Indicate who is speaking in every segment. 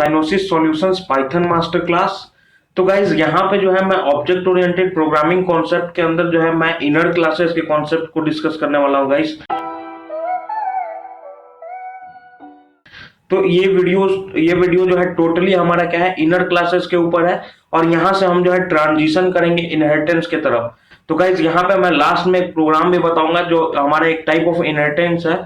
Speaker 1: Cyanosis solutions Python master class. तो guys यहाँ पे जो है मैं ऑब्जेक्ट ओरिएंटेड प्रोग्रामिंग कॉन्सेप्ट के अंदर जो है मैं इनर क्लासेस के कॉन्सेप्ट को डिस्कस करने वाला हूँ गाइज। तो ये वीडियो जो है टोटली हमारा क्या है, इनर क्लासेस के ऊपर है और यहाँ से हम जो है ट्रांजिशन करेंगे इनहेरिटेंस के तरफ। तो गाइज यहाँ पे मैं लास्ट में एक प्रोग्राम भी बताऊंगा जो हमारा एक टाइप ऑफ इनहेरिटेंस है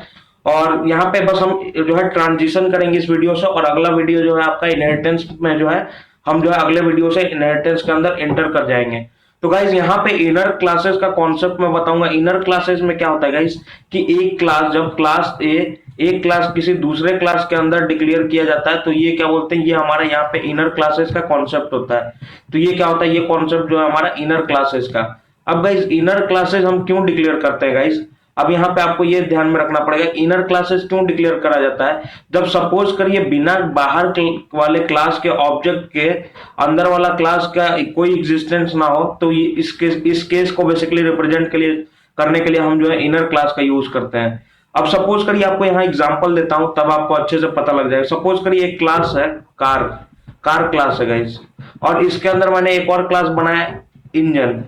Speaker 1: और यहाँ पे बस हम जो है ट्रांजिशन करेंगे इस वीडियो से और अगला वीडियो जो है आपका इनहेरिटेंस में जो है हम जो है अगले वीडियो से इनहेरिटेंस के अंदर एंटर कर जाएंगे। तो गाइज यहाँ पे इनर क्लासेस का कॉन्सेप्ट मैं बताऊंगा। इनर क्लासेस में क्या होता है गाइज कि एक क्लास, जब क्लास ए एक क्लास किसी दूसरे क्लास के अंदर डिक्लेयर किया जाता है तो ये क्या बोलते हैं, ये हमारा यहाँ पे इनर क्लासेस का कॉन्सेप्ट होता है। तो ये क्या होता है, ये कॉन्सेप्ट जो है हमारा इनर क्लासेस का। अब गाइज इनर क्लासेस हम क्यों डिक्लेयर करते हैं गाइज, अब यहाँ पे आपको ये ध्यान में रखना पड़ेगा इनर क्लासेस क्यों डिक्लेयर करा जाता है। जब सपोज करिए बिना बाहर वाले क्लास के ऑब्जेक्ट के अंदर वाला क्लास का कोई एग्जिस्टेंस ना हो तो ये इस केस को बेसिकली रिप्रेजेंट करने के लिए हम जो है इनर क्लास का यूज करते हैं। अब सपोज करिए आपको यहाँ एग्जांपल देता हूं तब आपको अच्छे से पता लग जाएगा। सपोज करिए एक क्लास है कार क्लास है गाइस और इसके अंदर मैंने एक और क्लास बनाया इंजन।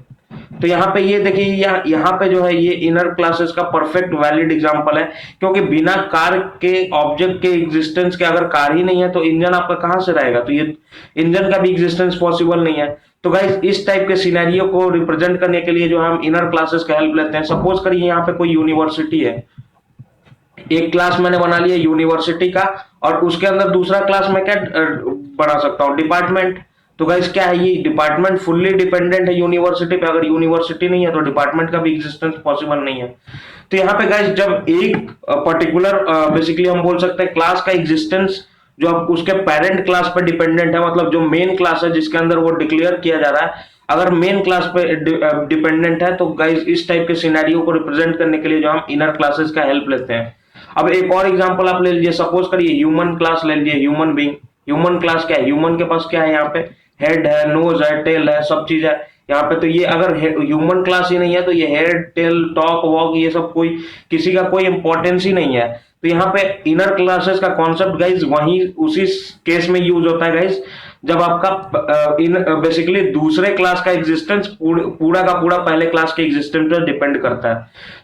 Speaker 1: तो यहाँ पे ये देखिए यहाँ पे जो है ये इनर क्लासेस का परफेक्ट वैलिड एग्जांपल है क्योंकि बिना कार के ऑब्जेक्ट के एग्जिस्टेंस के अगर कार ही नहीं है तो इंजन आपका कहां से रहेगा, तो ये इंजन का भी एग्जिस्टेंस पॉसिबल नहीं है। तो गाइस इस टाइप के सिनेरियो को रिप्रेजेंट करने के लिए जो हम इनर क्लासेस का हेल्प लेते हैं। सपोज करिए यहाँ पे कोई यूनिवर्सिटी है, एक क्लास मैंने बना लिया यूनिवर्सिटी का और उसके अंदर दूसरा क्लास मैं क्या बना सकता हूँ, डिपार्टमेंट। तो गाइस क्या है, ये डिपार्टमेंट फुल्ली डिपेंडेंट है यूनिवर्सिटी पे। अगर यूनिवर्सिटी नहीं है तो डिपार्टमेंट का भी एग्जिस्टेंस पॉसिबल नहीं है। तो यहाँ पे गाइस जब एक पर्टिकुलर बेसिकली हम बोल सकते हैं क्लास का एग्जिस्टेंस जो अब उसके पेरेंट क्लास पे डिपेंडेंट है, मतलब जो मेन क्लास है जिसके अंदर वो डिक्लेयर किया जा रहा है अगर मेन क्लास पे डिपेंडेंट है तो गाइस इस टाइप के सिनेरियो को रिप्रेजेंट करने के लिए जो हम इनर क्लासेस का हेल्प लेते हैं। अब एक और एग्जांपल आप ले लीजिए, सपोज करिए ह्यूमन क्लास ले लीजिए, ह्यूमन बीइंग। ह्यूमन क्लास क्या है, ह्यूमन के पास क्या है, यहाँ पे हेड है, नोज है, टेल है, सब चीज है यहाँ पे। तो ये अगर ह्यूमन क्लास ही नहीं है तो ये हेड, टेल, टॉक, वॉक ये सब कोई किसी का कोई इंपॉर्टेंस ही नहीं है। तो यहाँ पे इनर क्लासेस का कॉन्सेप्ट गाइज वही उसी केस में यूज होता है गाइज जब आपका बेसिकली दूसरे क्लास का एग्जिस्टेंस पूरा का पूरा पहले क्लास के एग्जिस्टेंस पर डिपेंड करता है।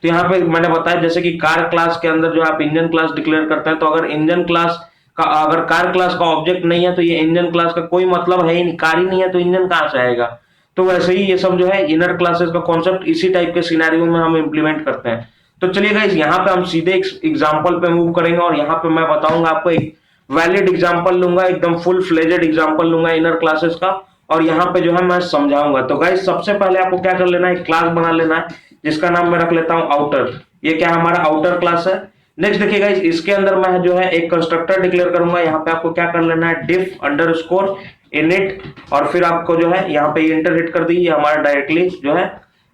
Speaker 1: तो यहाँ पे मैंने बताया जैसे कि कार क्लास के अंदर जो आप इंजन क्लास डिक्लेयर करते हैं तो अगर इंजन क्लास का अगर कार क्लास का ऑब्जेक्ट नहीं है तो ये इंजन क्लास का कोई मतलब है ही नहीं, कार ही नहीं है तो इंजन कहां से आएगा। तो वैसे ही ये सब जो है इनर क्लासेस का कॉन्सेप्ट इसी टाइप के सिनेरियो में हम इंप्लीमेंट करते हैं। तो चलिए गाइस यहाँ पे हम सीधे एक एग्जांपल पे मूव करेंगे और यहाँ पे मैं बताऊंगा आपको एक वैलिड एग्जांपल लूंगा, एकदम फुल फ्लेजेड एग्जांपल लूंगा इनर क्लासेस का और यहाँ पे जो है मैं समझाऊंगा। तो गाइस सबसे पहले आपको क्या कर लेना है, एक क्लास बना लेना है जिसका नाम मैं रख लेता हूँ आउटर। ये क्या हमारा आउटर क्लास है। नेक्स्ट देखिए गाइस इसके अंदर मैं जो है एक कंस्ट्रक्टर डिक्लेयर करूंगा। यहाँ पे आपको क्या कर लेना है, डिफ अंडरस्कोर इनिट और फिर आपको जो है यहाँ पे इंटर हिट कर दी, हमारा डायरेक्टली जो है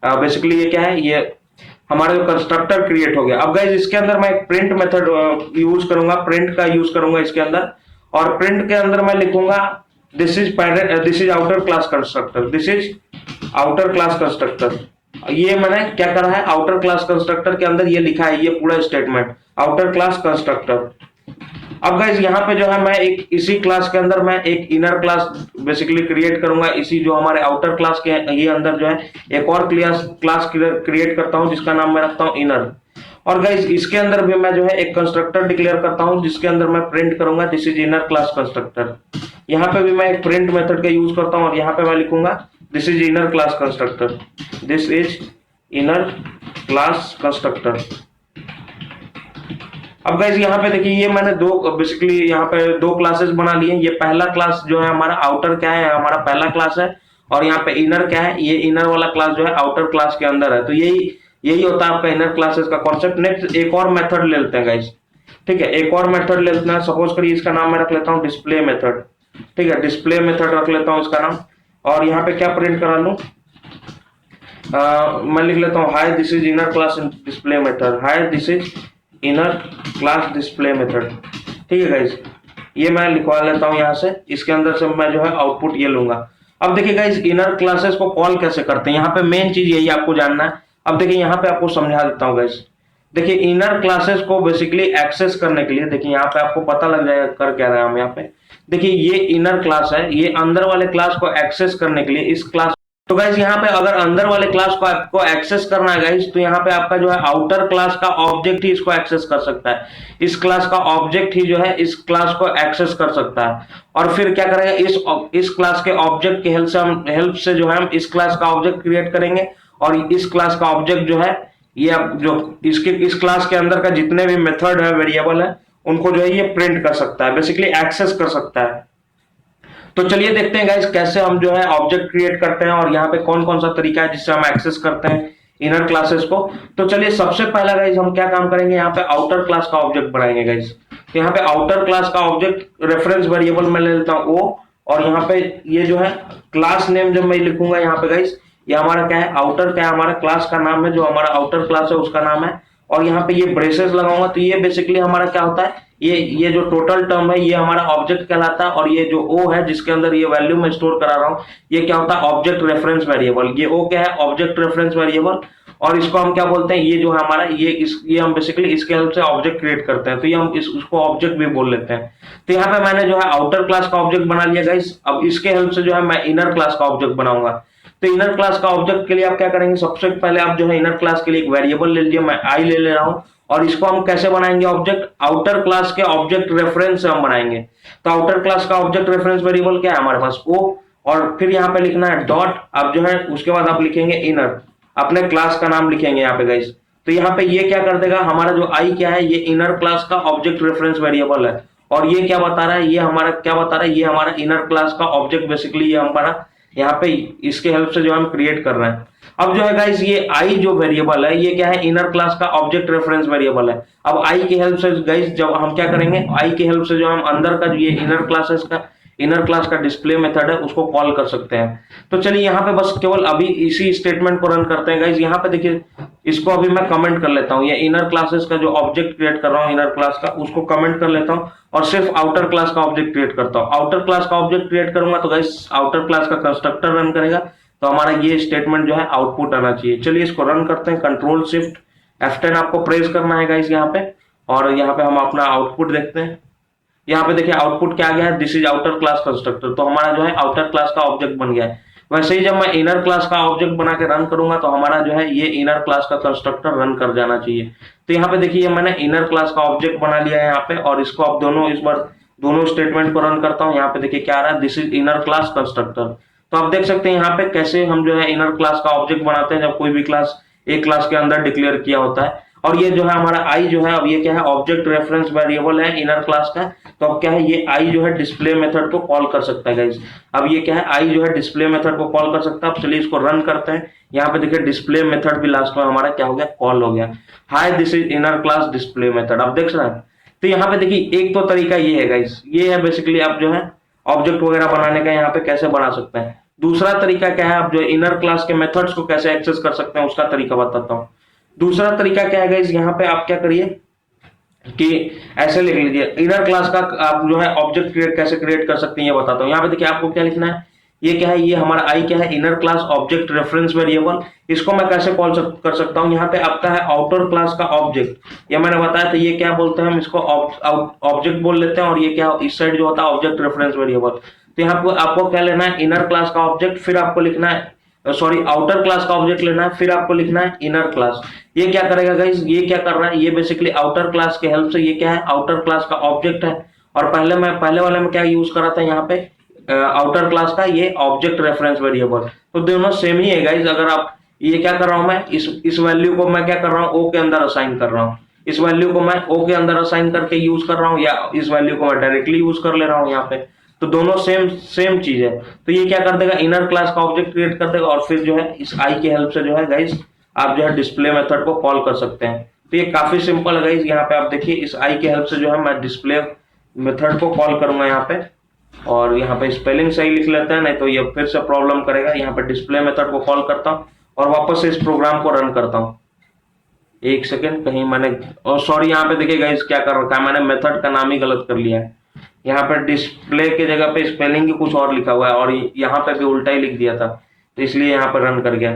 Speaker 1: बेसिकली ये क्या है, ये हमारा जो कंस्ट्रक्टर क्रिएट हो गया। अब गाइस इसके अंदर मैं एक प्रिंट मेथड यूज करूंगा, प्रिंट का यूज करूंगा इसके अंदर और प्रिंट के अंदर मैं लिखूंगा this is outer class constructor, this is outer class constructor. ये मैंने क्या करा है, आउटर क्लास कंस्ट्रक्टर के अंदर ये लिखा है, ये पूरा स्टेटमेंट आउटर क्लास कंस्ट्रक्टर। अब गाइस यहाँ पे जो है मैं एक इसी क्लास के अंदर मैं एक इनर क्लास बेसिकली क्रिएट करूंगा। इसी जो हमारे आउटर क्लास के ये अंदर जो है एक और क्लास क्रिएट करता हूं जिसका नाम मैं रखता हूं इनर। और गाइस इसके अंदर भी मैं जो है एक कंस्ट्रक्टर डिक्लेयर करता हूं जिसके अंदर मैं प्रिंट करूंगा this is inner class constructor. यहाँ पे भी मैं एक प्रिंट मेथड का यूज करता हूं और यहाँ पे मैं लिखूंगा this is inner class constructor, this is inner class constructor. अब गाइस यहाँ पे देखिए ये मैंने बेसिकली यहाँ पे दो क्लासेस बना लिए। ये पहला क्लास जो है हमारा आउटर क्या है, हमारा पहला क्लास है और यहाँ पे इनर क्या है, ये इनर वाला क्लास जो है आउटर क्लास के अंदर है। तो यही होता है आपका इनर क्लासेस का कॉन्सेप्ट। नेक्स्ट एक और मेथड ले लेते हैं गाइस, ठीक है, एक और मेथड ले लेते हैं। सपोज करिए इसका नाम मैं रख लेता हूँ डिस्प्ले मेथड, ठीक है, डिस्प्ले मेथड रख लेता हूँ इसका नाम। और यहाँ पे क्या प्रिंट करा लूं, मैं लिख लेता हूँ high this is inner class display method, high this is inner class display method, ठीक है गाइस। ये मैं लिखवा लेता हूं यहाँ से, इसके अंदर से मैं जो है आउटपुट ये लूंगा। अब देखिए गाइस इनर क्लासेस को कॉल कैसे करते हैं, यहाँ पे मेन चीज यही आपको जानना है। अब देखिए यहाँ पे आपको समझा देता हूँ गाइस। देखिए इनर क्लासेस को बेसिकली एक्सेस करने के लिए देखिए यहाँ पे आपको पता लग जाएगा कर क्या रहे हैं हम यहाँ पे। देखिए ये इनर क्लास है, ये अंदर वाले क्लास को एक्सेस करने के लिए इस क्लास, तो गाइस यहाँ पे अगर अंदर वाले क्लास को आपको एक्सेस करना है गाइस, तो यहाँ पे आपका जो है आउटर क्लास का ऑब्जेक्ट ही इसको एक्सेस कर सकता है। इस क्लास का ऑब्जेक्ट ही जो है इस क्लास को एक्सेस कर सकता है। और फिर क्या करेगा, इस क्लास के ऑब्जेक्ट की हेल्प से जो है हम इस क्लास का ऑब्जेक्ट क्रिएट करेंगे, और इस क्लास का ऑब्जेक्ट जो है ये जो इस क्लास के अंदर का जितने भी मेथड है, वेरिएबल है, उनको जो है ये प्रिंट कर सकता है, बेसिकली एक्सेस कर सकता है। तो चलिए देखते हैं गाइस कैसे हम जो है ऑब्जेक्ट क्रिएट करते हैं, और यहाँ पे कौन कौन सा तरीका है जिससे हम एक्सेस करते हैं इनर क्लासेस को। तो चलिए सबसे पहला गाइस हम क्या काम करेंगे, यहाँ पे आउटर क्लास का ऑब्जेक्ट बनाएंगे गाइस। तो यहाँ पे आउटर क्लास का ऑब्जेक्ट रेफरेंस वेरिएबल में ले लेता हूँ ओ, और यहाँ पे ये जो है क्लास नेम जब मैं लिखूंगा यहाँ पे गाइस, ये हमारा क्या है, आउटर क्या है, हमारा क्लास का नाम है, जो हमारा आउटर क्लास है उसका नाम है। और यहाँ पे ये ब्रेसेस लगाऊंगा, तो ये बेसिकली हमारा क्या होता है, ये जो टोटल टर्म है ये हमारा ऑब्जेक्ट कहलाता है, और ये जो ओ है जिसके अंदर ये वैल्यू मैं स्टोर करा रहा हूँ, ये क्या होता है, ऑब्जेक्ट रेफरेंस वेरिएबल। ये ओ क्या है, ऑब्जेक्ट रेफरेंस वेरिएबल। और इसको हम क्या बोलते हैं, ये जो है हमारा ये हम बेसिकली इसके हेल्प से ऑब्जेक्ट क्रिएट करते हैं, तो ये हम उसको ऑब्जेक्ट भी बोल लेते हैं। तो यहाँ पे मैंने जो है आउटर क्लास का ऑब्जेक्ट बना लिया गाइस। अब इसके हेल्प से जो है मैं इनर क्लास का ऑब्जेक्ट बनाऊंगा। तो इनर क्लास का ऑब्जेक्ट के लिए आप क्या करेंगे, सबसे पहले आप जो है इनर क्लास के लिए एक वेरिएबल ले लीजिए, मैं आई ले रहा हूँ। और इसको हम कैसे बनाएंगे ऑब्जेक्ट, आउटर क्लास के ऑब्जेक्ट रेफरेंस से हम बनाएंगे। तो आउटर क्लास का ऑब्जेक्ट रेफरेंस वेरिएबल क्या है हमारे पास, ओ, और फिर यहाँ पे लिखना है डॉट। अब जो है उसके बाद आप लिखेंगे इनर, अपने क्लास का नाम लिखेंगे यहाँ पे गाइस। तो यहाँ पे ये क्या कर देगा, हमारा जो आई क्या है, ये इनर क्लास का ऑब्जेक्ट रेफरेंस वेरिएबल है। और ये क्या बता रहा है, ये हमारा क्या बता रहा है, ये हमारा इनर क्लास का ऑब्जेक्ट बेसिकली ये हमारा यहाँ पे इसके हेल्प से जो हम क्रिएट कर रहे हैं। अब जो है गाइस ये आई जो वेरिएबल है ये क्या है, इनर क्लास का ऑब्जेक्ट रेफरेंस वेरिएबल है। अब आई की हेल्प से गाइस जब हम क्या करेंगे, आई की हेल्प से जो हम अंदर का जो ये इनर क्लास का डिस्प्ले मेथड है उसको कॉल कर सकते हैं। तो चलिए यहाँ पे बस केवल अभी इसी स्टेटमेंट को रन करते हैं गाइस। यहाँ पे देखिए इसको अभी मैं कमेंट कर लेता हूँ, ये इनर क्लासेस का जो ऑब्जेक्ट क्रिएट कर रहा हूँ इनर क्लास का, उसको कमेंट कर लेता हूँ और सिर्फ आउटर क्लास का ऑब्जेक्ट क्रिएट करता हूँ। आउटर क्लास का ऑब्जेक्ट क्रिएट करूंगा तो गाइस आउटर क्लास का कंस्ट्रक्टर रन करेगा, तो हमारा ये स्टेटमेंट जो है आउटपुट आना चाहिए। चलिए इसको रन करते हैं, कंट्रोल शिफ्ट F10 आपको प्रेस करना है गाइस यहाँ पे, और यहाँ पे हम अपना आउटपुट देखते हैं। यहाँ पे देखिए आउटपुट क्या आ गया है, this is outer class constructor. तो हमारा जो है आउटर क्लास का ऑब्जेक्ट बन गया है। वैसे ही जब मैं इनर क्लास का ऑब्जेक्ट बना के रन करूंगा तो हमारा जो है ये इनर क्लास का कंस्ट्रक्टर रन कर जाना चाहिए। तो यहाँ पे देखिए मैंने इनर क्लास का ऑब्जेक्ट बना लिया है यहाँ पे, और इसको अब इस बार दोनों स्टेटमेंट को रन करता हूँ। यहाँ पे देखिए क्या आ रहा है, this is inner class constructor. तो आप देख सकते हैं यहाँ पे कैसे हम जो है इनर क्लास का ऑब्जेक्ट बनाते हैं जब कोई भी क्लास एक क्लास के अंदर डिक्लेयर किया होता है। और ये जो है हमारा आई जो है, अब ये क्या है, ऑब्जेक्ट रेफरेंस वेरिएबल है इनर क्लास का। तो अब क्या है, ये आई जो है डिस्प्ले मेथड को कॉल कर सकता है गाइस। अब ये क्या है, आई जो है डिस्प्ले मेथड को कॉल कर सकता है। अब चलिए इसको रन करते हैं। यहाँ पे देखिए डिस्प्ले मेथड भी लास्ट में हमारा क्या हो गया, कॉल हो गया। Hi this is inner class display method, आप देख रहे हैं। तो यहाँ पे देखिए एक तो तरीका ये है गाइस, ये है बेसिकली आप जो है ऑब्जेक्ट वगैरह बनाने का यहाँ पे कैसे बना सकते हैं। दूसरा तरीका क्या है, आप जो इनर क्लास के मेथड्स को कैसे एक्सेस कर सकते हैं उसका तरीका बताता हूँ। दूसरा तरीका क्या है गाइस, यहाँ पे आप क्या करिए कि ऐसे लिख लीजिए, इनर क्लास का आप जो है ऑब्जेक्ट कैसे क्रिएट कर सकते हैं ये बताता हूँ। यहाँ पे देखिए आपको क्या लिखना है, ये क्या है, ये हमारा आई क्या है, inner class object reference variable. इसको मैं कैसे कॉल कर सकता हूँ, यहाँ पे आपका है आउटर क्लास का ऑब्जेक्ट, ये मैंने बताया था। ये क्या बोलते हैं हम इसको ऑब्जेक्ट बोल लेते हैं, और ये क्या इस साइड जो होता है ऑब्जेक्ट रेफरेंस वेरिएबल। तो यहाँ पे आपको क्या लेना है, इनर क्लास का ऑब्जेक्ट, फिर आपको लिखना है आउटर क्लास का ऑब्जेक्ट लेना है, फिर आपको लिखना है इनर क्लास। ये क्या करेगा गाइस, ये क्या कर रहा है, ये बेसिकली आउटर क्लास के हेल्प से ये क्या है, आउटर क्लास का ऑब्जेक्ट है। और पहले वाले में क्या यूज करा था यहाँ पे, आउटर क्लास का ये ऑब्जेक्ट रेफरेंस वेरिएबल। तो दोनों सेम ही है गाइस। अगर आप ये क्या कर रहा हूं मैं, इस वैल्यू को मैं क्या कर रहा हूँ, ओ के अंदर असाइन कर रहा हूँ। इस वैल्यू को मैं ओ के अंदर असाइन करके यूज कर रहा हूँ, या इस वैल्यू को मैं डायरेक्टली यूज कर ले रहा हूँ यहाँ पे। तो दोनों सेम चीज है। तो ये क्या कर देगा, इनर क्लास का ऑब्जेक्ट क्रिएट कर देगा, और फिर जो है इस आई की हेल्प से जो है गाइस आप जो है डिस्प्ले मेथड को कॉल कर सकते हैं। तो ये काफी सिंपल है गाइस। यहाँ पे आप देखिए इस आई की हेल्प से जो है मैं डिस्प्ले मेथड को कॉल करूंगा यहाँ पे, और यहाँ पे स्पेलिंग सही लिख लेते हैं, नहीं तो ये फिर से प्रॉब्लम करेगा। यहाँ पे डिस्प्ले मेथड को कॉल करता हूँ और वापस से इस प्रोग्राम को रन करता हूँ। एक सेकेंड, कहीं मैंने सॉरी, यहाँ पे देखिए गाइस क्या कर रखा है मैंने, मेथड का नाम ही गलत कर लिया है। यहाँ पे डिस्प्ले की जगह पे स्पेलिंग ही कुछ और लिखा हुआ है, और यहाँ पे भी उल्टा ही लिख दिया था, तो इसलिए यहाँ पे रन कर गया।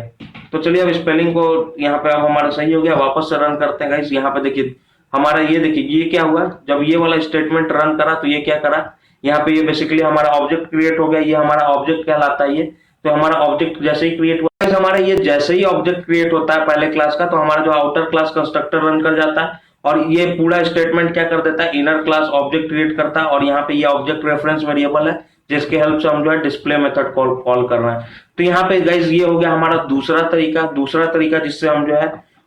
Speaker 1: तो चलिए अब स्पेलिंग को यहाँ पे अब हमारा सही हो गया, वापस से रन करते हैं गाइस। यहाँ पे देखिए हमारा ये देखिए ये क्या हुआ, जब ये वाला स्टेटमेंट रन करा तो ये क्या करा, यहाँ पे ये बेसिकली हमारा ऑब्जेक्ट क्रिएट हो गया, ये हमारा ऑब्जेक्ट कहलाता है ये। तो हमारा ऑब्जेक्ट जैसे ही क्रिएट हुआ, हमारा ये जैसे ही ऑब्जेक्ट क्रिएट होता है पहले क्लास का, तो हमारा जो आउटर क्लास कंस्ट्रक्टर रन कर जाता है और ये पूरा स्टेटमेंट क्या कर देता है, इनर क्लास ऑब्जेक्ट क्रिएट करता है। और यहाँ पे ये ऑब्जेक्ट रेफरेंस वेरिएबल है जिसके हेल्प से हम जो है डिस्प्ले मेथड कॉल कर रहे हैं। तो यहाँ पे गाइज ये हो गया हमारा दूसरा तरीका जिससे हम जो है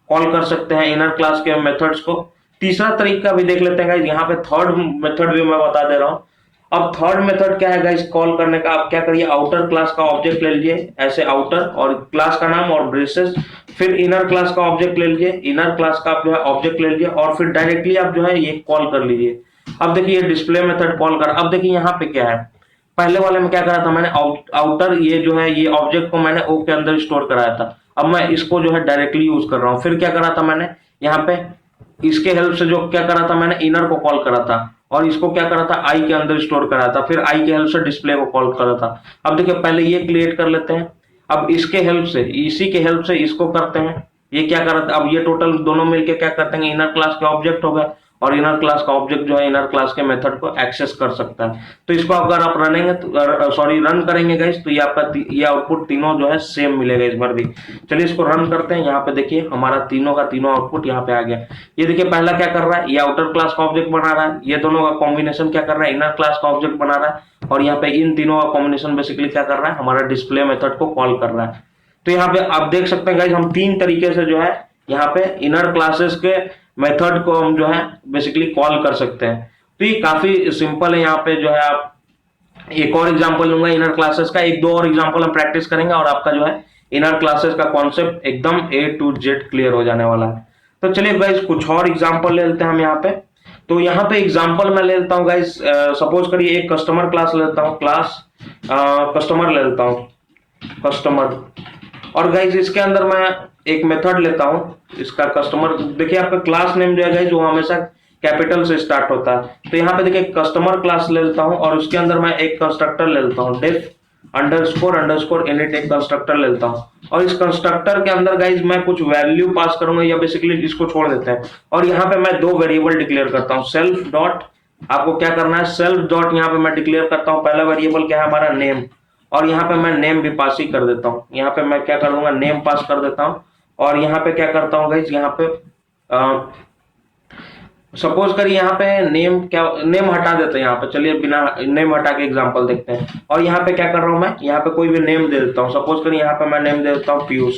Speaker 1: कॉल कर सकते हैं इनर क्लास के मेथड्स को। तीसरा तरीका भी देख लेते हैं गाइज, यहाँ पे थर्ड मेथड भी मैं बता दे रहा हूँ। अब थर्ड मेथड क्या है गाइस कॉल करने का, आप क्या करिए, आउटर क्लास का ऑब्जेक्ट ले लीजिए, ऐसे आउटर और क्लास का नाम और ब्रेसेस, फिर इनर क्लास का ऑब्जेक्ट ले लीजिए, इनर क्लास का आप जो है ऑब्जेक्ट ले लीजिए और फिर डायरेक्टली आप जो है ये कॉल कर लीजिए। अब देखिए डिस्प्ले मेथड कॉल कर, अब देखिए यहाँ पे क्या है, पहले वाले में क्या करा था मैंने, आउटर ये जो है ये ऑब्जेक्ट को मैंने ओ के अंदर स्टोर कराया था। अब मैं इसको जो है डायरेक्टली यूज कर रहा हूँ। फिर क्या करा था मैंने यहाँ पे, इसके हेल्प से जो क्या करा था मैंने, इनर को कॉल करा था और इसको क्या करा था, आई के अंदर स्टोर करा था, फिर आई के हेल्प से डिस्प्ले को कॉल करा था। अब देखिए पहले ये क्रिएट कर लेते हैं, अब इसके हेल्प से, इसी के हेल्प से इसको करते हैं, ये क्या करते हैं, अब ये टोटल दोनों मिलके क्या करते हैं, इनर क्लास के ऑब्जेक्ट हो गए और इनर क्लास का ऑब्जेक्ट जो है इनर क्लास के मेथड को एक्सेस कर सकता है। तो इसको अगर आप रन करेंगे गाइस, तो ये आपका ये आउटपुट तीनों जो है सेम मिलेगा इस बार भी। चलिए इसको रन करते हैं, यहाँ पे देखिए हमारा तीनों का तीनों आउटपुट यहाँ पे आ गया। ये देखिए पहला क्या कर रहा है, ये आउटर क्लास का ऑब्जेक्ट बना रहा है, ये दोनों का कॉम्बिनेशन क्या कर रहा है, इनर क्लास का ऑब्जेक्ट बना रहा है, और यहाँ पे इन तीनों का कॉम्बिनेशन बेसिकली क्या कर रहा है, हमारा डिस्प्ले मेथड को कॉल कर रहा है। तो यहाँ पे आप देख सकते हैं गाइस, हम तीन तरीके से जो है यहाँ पे इनर क्लासेस के मेथड को हम जो है बेसिकली कॉल कर सकते हैं। तो ये काफी सिंपल है। यहाँ पे जो है आप एक और एग्जांपल लूंगा इनर क्लासेस का, एक दो और एग्जांपल हम प्रैक्टिस करेंगे और आपका जो है इनर क्लासेस का कॉन्सेप्ट एकदम A to Z क्लियर हो जाने वाला है। तो चलिए गाइस कुछ और एग्जांपल ले लेते हैं हम यहाँ पे। तो यहाँ पे एग्जांपल मैं ले लेता हूँ गाइस, सपोज करिए एक कस्टमर क्लास ले लेता हूँ, क्लास कस्टमर ले लेता हूँ, कस्टमर, और गाइस इसके अंदर मैं एक मेथड लेता हूँ इसका कस्टमर। देखिए आपका क्लास नेम जो है गाइस वो हमेशा कैपिटल से स्टार्ट होता है। तो यहाँ पे देखिए कस्टमर क्लास ले लेता हूँ और उसके अंदर मैं एक कंस्ट्रक्टर ले लेता हूँ, डेफ अंडरस्कोर इनिट, एक कंस्ट्रक्टर ले लेता हूँ और इस कंस्ट्रक्टर के अंदर गाइस मैं कुछ वैल्यू पास करूंगा या बेसिकली इसको छोड़ देते हैं। और यहाँ पे मैं दो वेरिएबल डिक्लेयर करता हूँ, सेल्फ डॉट, आपको क्या करना है, सेल्फ डॉट यहाँ पे मैं डिक्लेयर करता हूँ, पहला वेरिएबल क्या है हमारा नेम, और यहाँ पे मैं नेम भी पास ही कर देता हूँ। यहाँ पे मैं क्या कर दूंगा, नेम पास कर देता हूँ और यहाँ पे क्या करता हूँ गाइस, यहाँ पे सपोज करिए यहाँ पे नेम क्या, नेम हटा देते हैं यहाँ पे, चलिए बिना नेम हटा के एग्जांपल देखते हैं। और यहाँ पे क्या कर रहा हूँ मैं, यहाँ पे कोई भी नेम दे देता हूँ, सपोज करिए यहाँ पे मैं नेम दे देता हूँ पीयूष,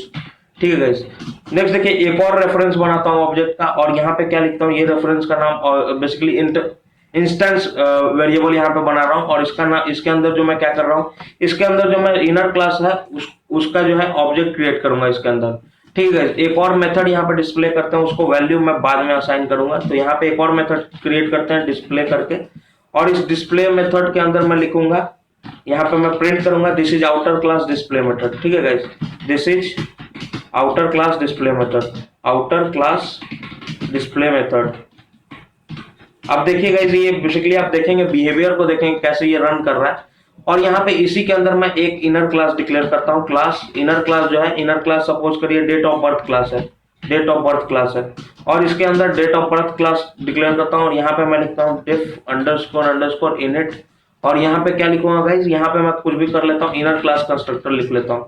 Speaker 1: ठीक है गाइस। नेक्स्ट देखिए एक और रेफरेंस बनाता हूँ ऑब्जेक्ट का और यहाँ पे क्या लिखता हूँ, ये रेफरेंस का नाम और बेसिकली इंस्टेंस वेरिएबल यहाँ पे बना रहा हूँ और इसका नाम, इसके अंदर जो मैं क्या कर रहा हूँ, इसके अंदर जो मैं इनर क्लास है उसका जो है ऑब्जेक्ट क्रिएट करूंगा इसके अंदर, ठीक है। एक और मेथड यहाँ पे डिस्प्ले करते हैं, उसको वैल्यू मैं बाद में असाइन करूंगा। तो यहाँ पे एक और मेथड क्रिएट करते हैं डिस्प्ले करके, और इस डिस्प्ले मेथड के अंदर मैं लिखूंगा, यहाँ पे मैं प्रिंट करूंगा this is outer class display method, ठीक है guys, this is outer class display method, outer class display method. अब देखिए गाइस ये बेसिकली आप देखेंगे बिहेवियर को देखेंगे कैसे ये रन कर रहा है। और यहाँ पे इसी के अंदर मैं एक इनर क्लास डिक्लेयर करता हूँ, क्लास इनर क्लास जो है, इनर क्लास सपोज करिए डेट ऑफ बर्थ क्लास है, डेट ऑफ बर्थ क्लास है, और इसके अंदर date of birth class declare करता हूँ और यहाँ पे मैं लिखता हूँ डिफ अंडरस्कोर इनिट, और यहाँ पे क्या लिखूंगा गाइस, यहाँ पे मैं कुछ भी कर लेता हूँ, इनर क्लास कंस्ट्रक्टर लिख लेता हूँ,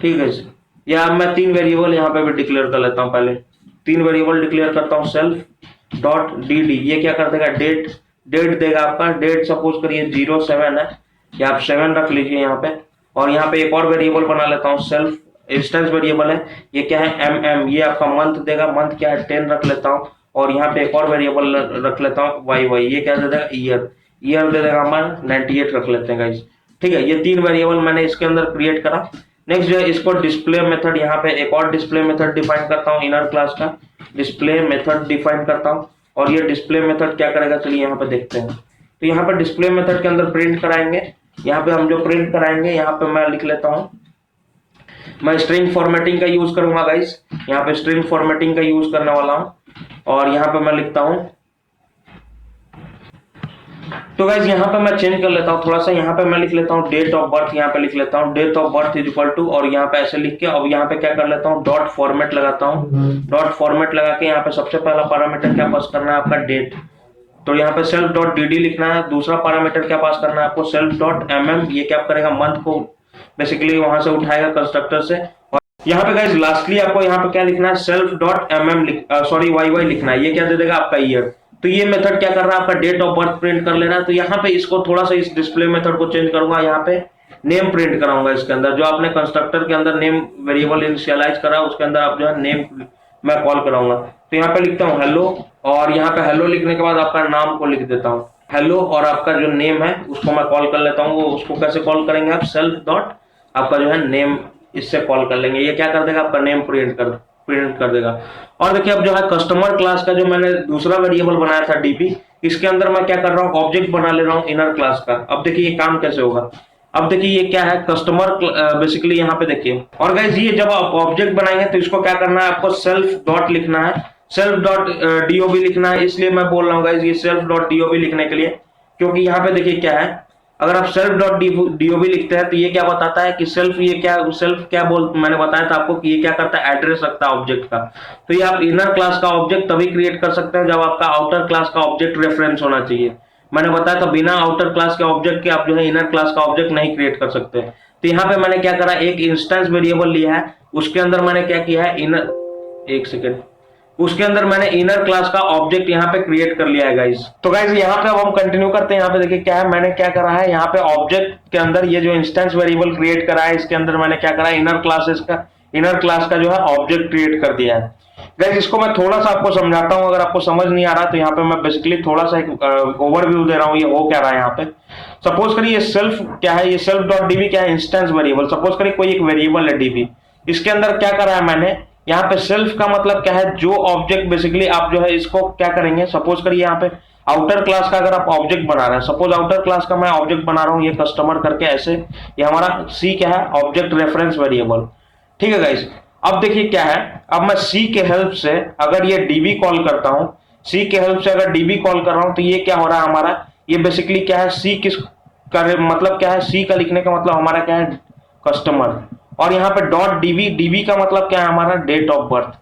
Speaker 1: ठीक है। या मैं तीन वेरिएबल यहाँ पे भी डिक्लेयर कर लेता हूँ, पहले तीन वेरिएबल डिक्लेयर करता हूँ, सेल्फ डॉट dd, ये क्या कर देगा, डेट देगा आपका, डेट सपोज करिए 07 है, या आप 7 रख लीजिए यहाँ पे। और यहाँ पे एक और वेरिएबल बना लेता हूँ, सेल्फ इंस्टेंस वेरिएबल है, ये क्या है mm, ये आपका मंथ देगा, मंथ क्या है 10 रख लेता हूँ। और यहाँ पे एक और वेरिएबल रख लेता हूँ yy, ये क्या दे देगा, ईयर दे देगा हमारा 98 रख लेते हैं गाइस, ठीक है। ये तीन वेरिएबल मैंने इसके अंदर क्रिएट करा। नेक्स्ट जो है इसको डिस्प्ले मेथड, यहाँ पे एक और डिस्प्ले मेथड डिफाइन करता हूँ, इनर क्लास का डिस्प्ले मेथड डिफाइन करता हूँ। और ये डिस्प्ले मेथड क्या करेगा, चलिए यहाँ पे देखते हैं। तो यहाँ पे डिस्प्ले मेथड के अंदर प्रिंट कराएंगे, यहाँ पे हम जो प्रिंट कराएंगे यहाँ पे मैं लिख लेता हूँ, मैं स्ट्रिंग फॉर्मेटिंग का यूज करूंगा गाइस, यहाँ पे स्ट्रिंग फॉर्मेटिंग का यूज करने वाला हूँ और यहाँ पे मैं लिखता हूँ। तो गाइस यहाँ पे मैं चेंज कर लेता हूँ थोड़ा सा, यहाँ पे मैं लिख लेता हूँ डेट ऑफ बर्थ, यहाँ पे लिख लेता हूँ date of birth is equal to, और यहाँ पे ऐसे लिख के अब यहाँ पे क्या कर लेता हूँ, डॉट फॉर्मेट लगाता हूँ। डॉट फॉर्मेट लगा के यहाँ पे सबसे पहला पैरामीटर क्या पास करना है आपका, डेट, तो यहाँ पे सेल्फ डॉट डी लिखना है। दूसरा पैरामीटर क्या पास करना है आपको, सेल्फ डॉट ये क्या करेगा, मंथ को बेसिकली वहां से उठाएगा कंस्ट्रक्टर से। और यहाँ पे गाइस लास्टली आपको यहाँ पे क्या लिखना है, सेल्फ डॉट सॉरी वाई लिखना है। ये क्या दे देगा आपका ईयर। तो ये मेथड क्या कर रहा है आपका, डेट ऑफ बर्थ प्रिंट कर लेना है। तो यहाँ पे इसको थोड़ा सा इस डिस्प्ले मेथड को चेंज करूंगा, यहाँ पे नेम प्रिंट कराऊंगा इसके अंदर। जो आपने कंस्ट्रक्टर के अंदर नेम वेरिएबल इनिशियलाइज करा उसके अंदर आप जो है नेम मैं कॉल कराऊंगा। तो यहाँ पे लिखता हूँ हेलो, और यहाँ पे हेलो लिखने के बाद आपका नाम को लिख देता हूँ हेलो, और आपका जो नेम है उसको मैं कॉल कर लेता हूँ। वो उसको कैसे कॉल करेंगे आप, सेल्फ डॉट आपका जो है नेम, इससे कॉल कर लेंगे। ये क्या कर देगा आपका नेम प्रिंट कर देगा। और देखिए अब जो है कस्टमर क्लास का जो मैंने दूसरा वेरिएबल बनाया था डीपी, इसके अंदर मैं क्या कर रहा हूँ, ऑब्जेक्ट बना ले रहा हूँ इनर क्लास का। अब देखिए ये काम कैसे होगा। अब देखिए ये क्या है, कस्टमर बेसिकली यहाँ पे देखिए। और गाइस ये जब आप ऑब्जेक्ट बनाएंगे तो इसको क्या करना है आपको, सेल्फ डॉट लिखना है, सेल्फ डॉट डीओबी लिखना है। इसलिए मैं बोल रहा हूँ गाइस ये सेल्फ डॉट डीओबी लिखने के लिए, क्योंकि यहाँ पे देखिए क्या है, अगर आप सेल्फ डॉट डीओबी लिखते हैं तो ये क्या बताता है कि सेल्फ क्या मैंने बताया था आपको कि ये क्या करता है, एड्रेस रखता है ऑब्जेक्ट का। तो ये आप इनर क्लास का ऑब्जेक्ट तभी क्रिएट कर सकते हैं जब आपका आउटर क्लास का ऑब्जेक्ट रेफरेंस होना चाहिए। मैंने बताया था बिना आउटर क्लास के ऑब्जेक्ट के आप जो है इनर क्लास का ऑब्जेक्ट नहीं क्रिएट कर सकते। तो यहाँ पे मैंने क्या करा, एक इंस्टेंस वेरिएबल लिया है, उसके अंदर मैंने क्या किया है, एक सेकेंड, उसके अंदर मैंने इनर क्लास का ऑब्जेक्ट यहाँ पे क्रिएट कर लिया है गाइस। तो गाइस यहाँ पे अब हम कंटिन्यू करते हैं। यहाँ पे देखिए क्या है, मैंने क्या करा है, यहाँ पे ऑब्जेक्ट के अंदर ये जो इंस्टेंस वेरिएबल क्रिएट करा है, इसके अंदर मैंने क्या करा है, इनर क्लास का जो है ऑब्जेक्ट क्रिएट कर दिया है। गाइस इसको मैं थोड़ा सा आपको समझाता हूं, अगर आपको समझ नहीं आ रहा तो यहाँ पे मैं बेसिकली थोड़ा सा एक ओवरव्यू दे रहा हूँ, ये हो क्या रहा है यहाँ पे। सपोज करिए ये सेल्फ क्या है, ये सेल्फ डॉट डीबी क्या है, इंस्टेंस वेरिएबल। सपोज करिए कोई एक वेरिएबल है डीबी, इसके अंदर क्या करा है मैंने, यहाँ पे सेल्फ का मतलब क्या है, जो ऑब्जेक्ट बेसिकली आप जो है इसको क्या करेंगे, सपोज करिए यहाँ पे आउटर क्लास का अगर आप ऑब्जेक्ट बना रहे हैं, सपोज आउटर क्लास का मैं ऑब्जेक्ट बना रहा हूँ, ये कस्टमर करके ऐसे, ये हमारा सी क्या है, ऑब्जेक्ट रेफरेंस वेरिएबल। ठीक है गाइस, अब देखिए क्या है, अब मैं सी के हेल्प से अगर ये डीबी कॉल करता हूं, सी के हेल्प से अगर डीबी कॉल कर रहा हूं, तो ये क्या हो रहा है हमारा, ये बेसिकली क्या है, सी किस का मतलब क्या है, सी का लिखने का मतलब हमारा क्या है, कस्टमर। और यहाँ पे डॉट डीबी, डीबी का मतलब क्या है हमारा, डेट ऑफ बर्थ।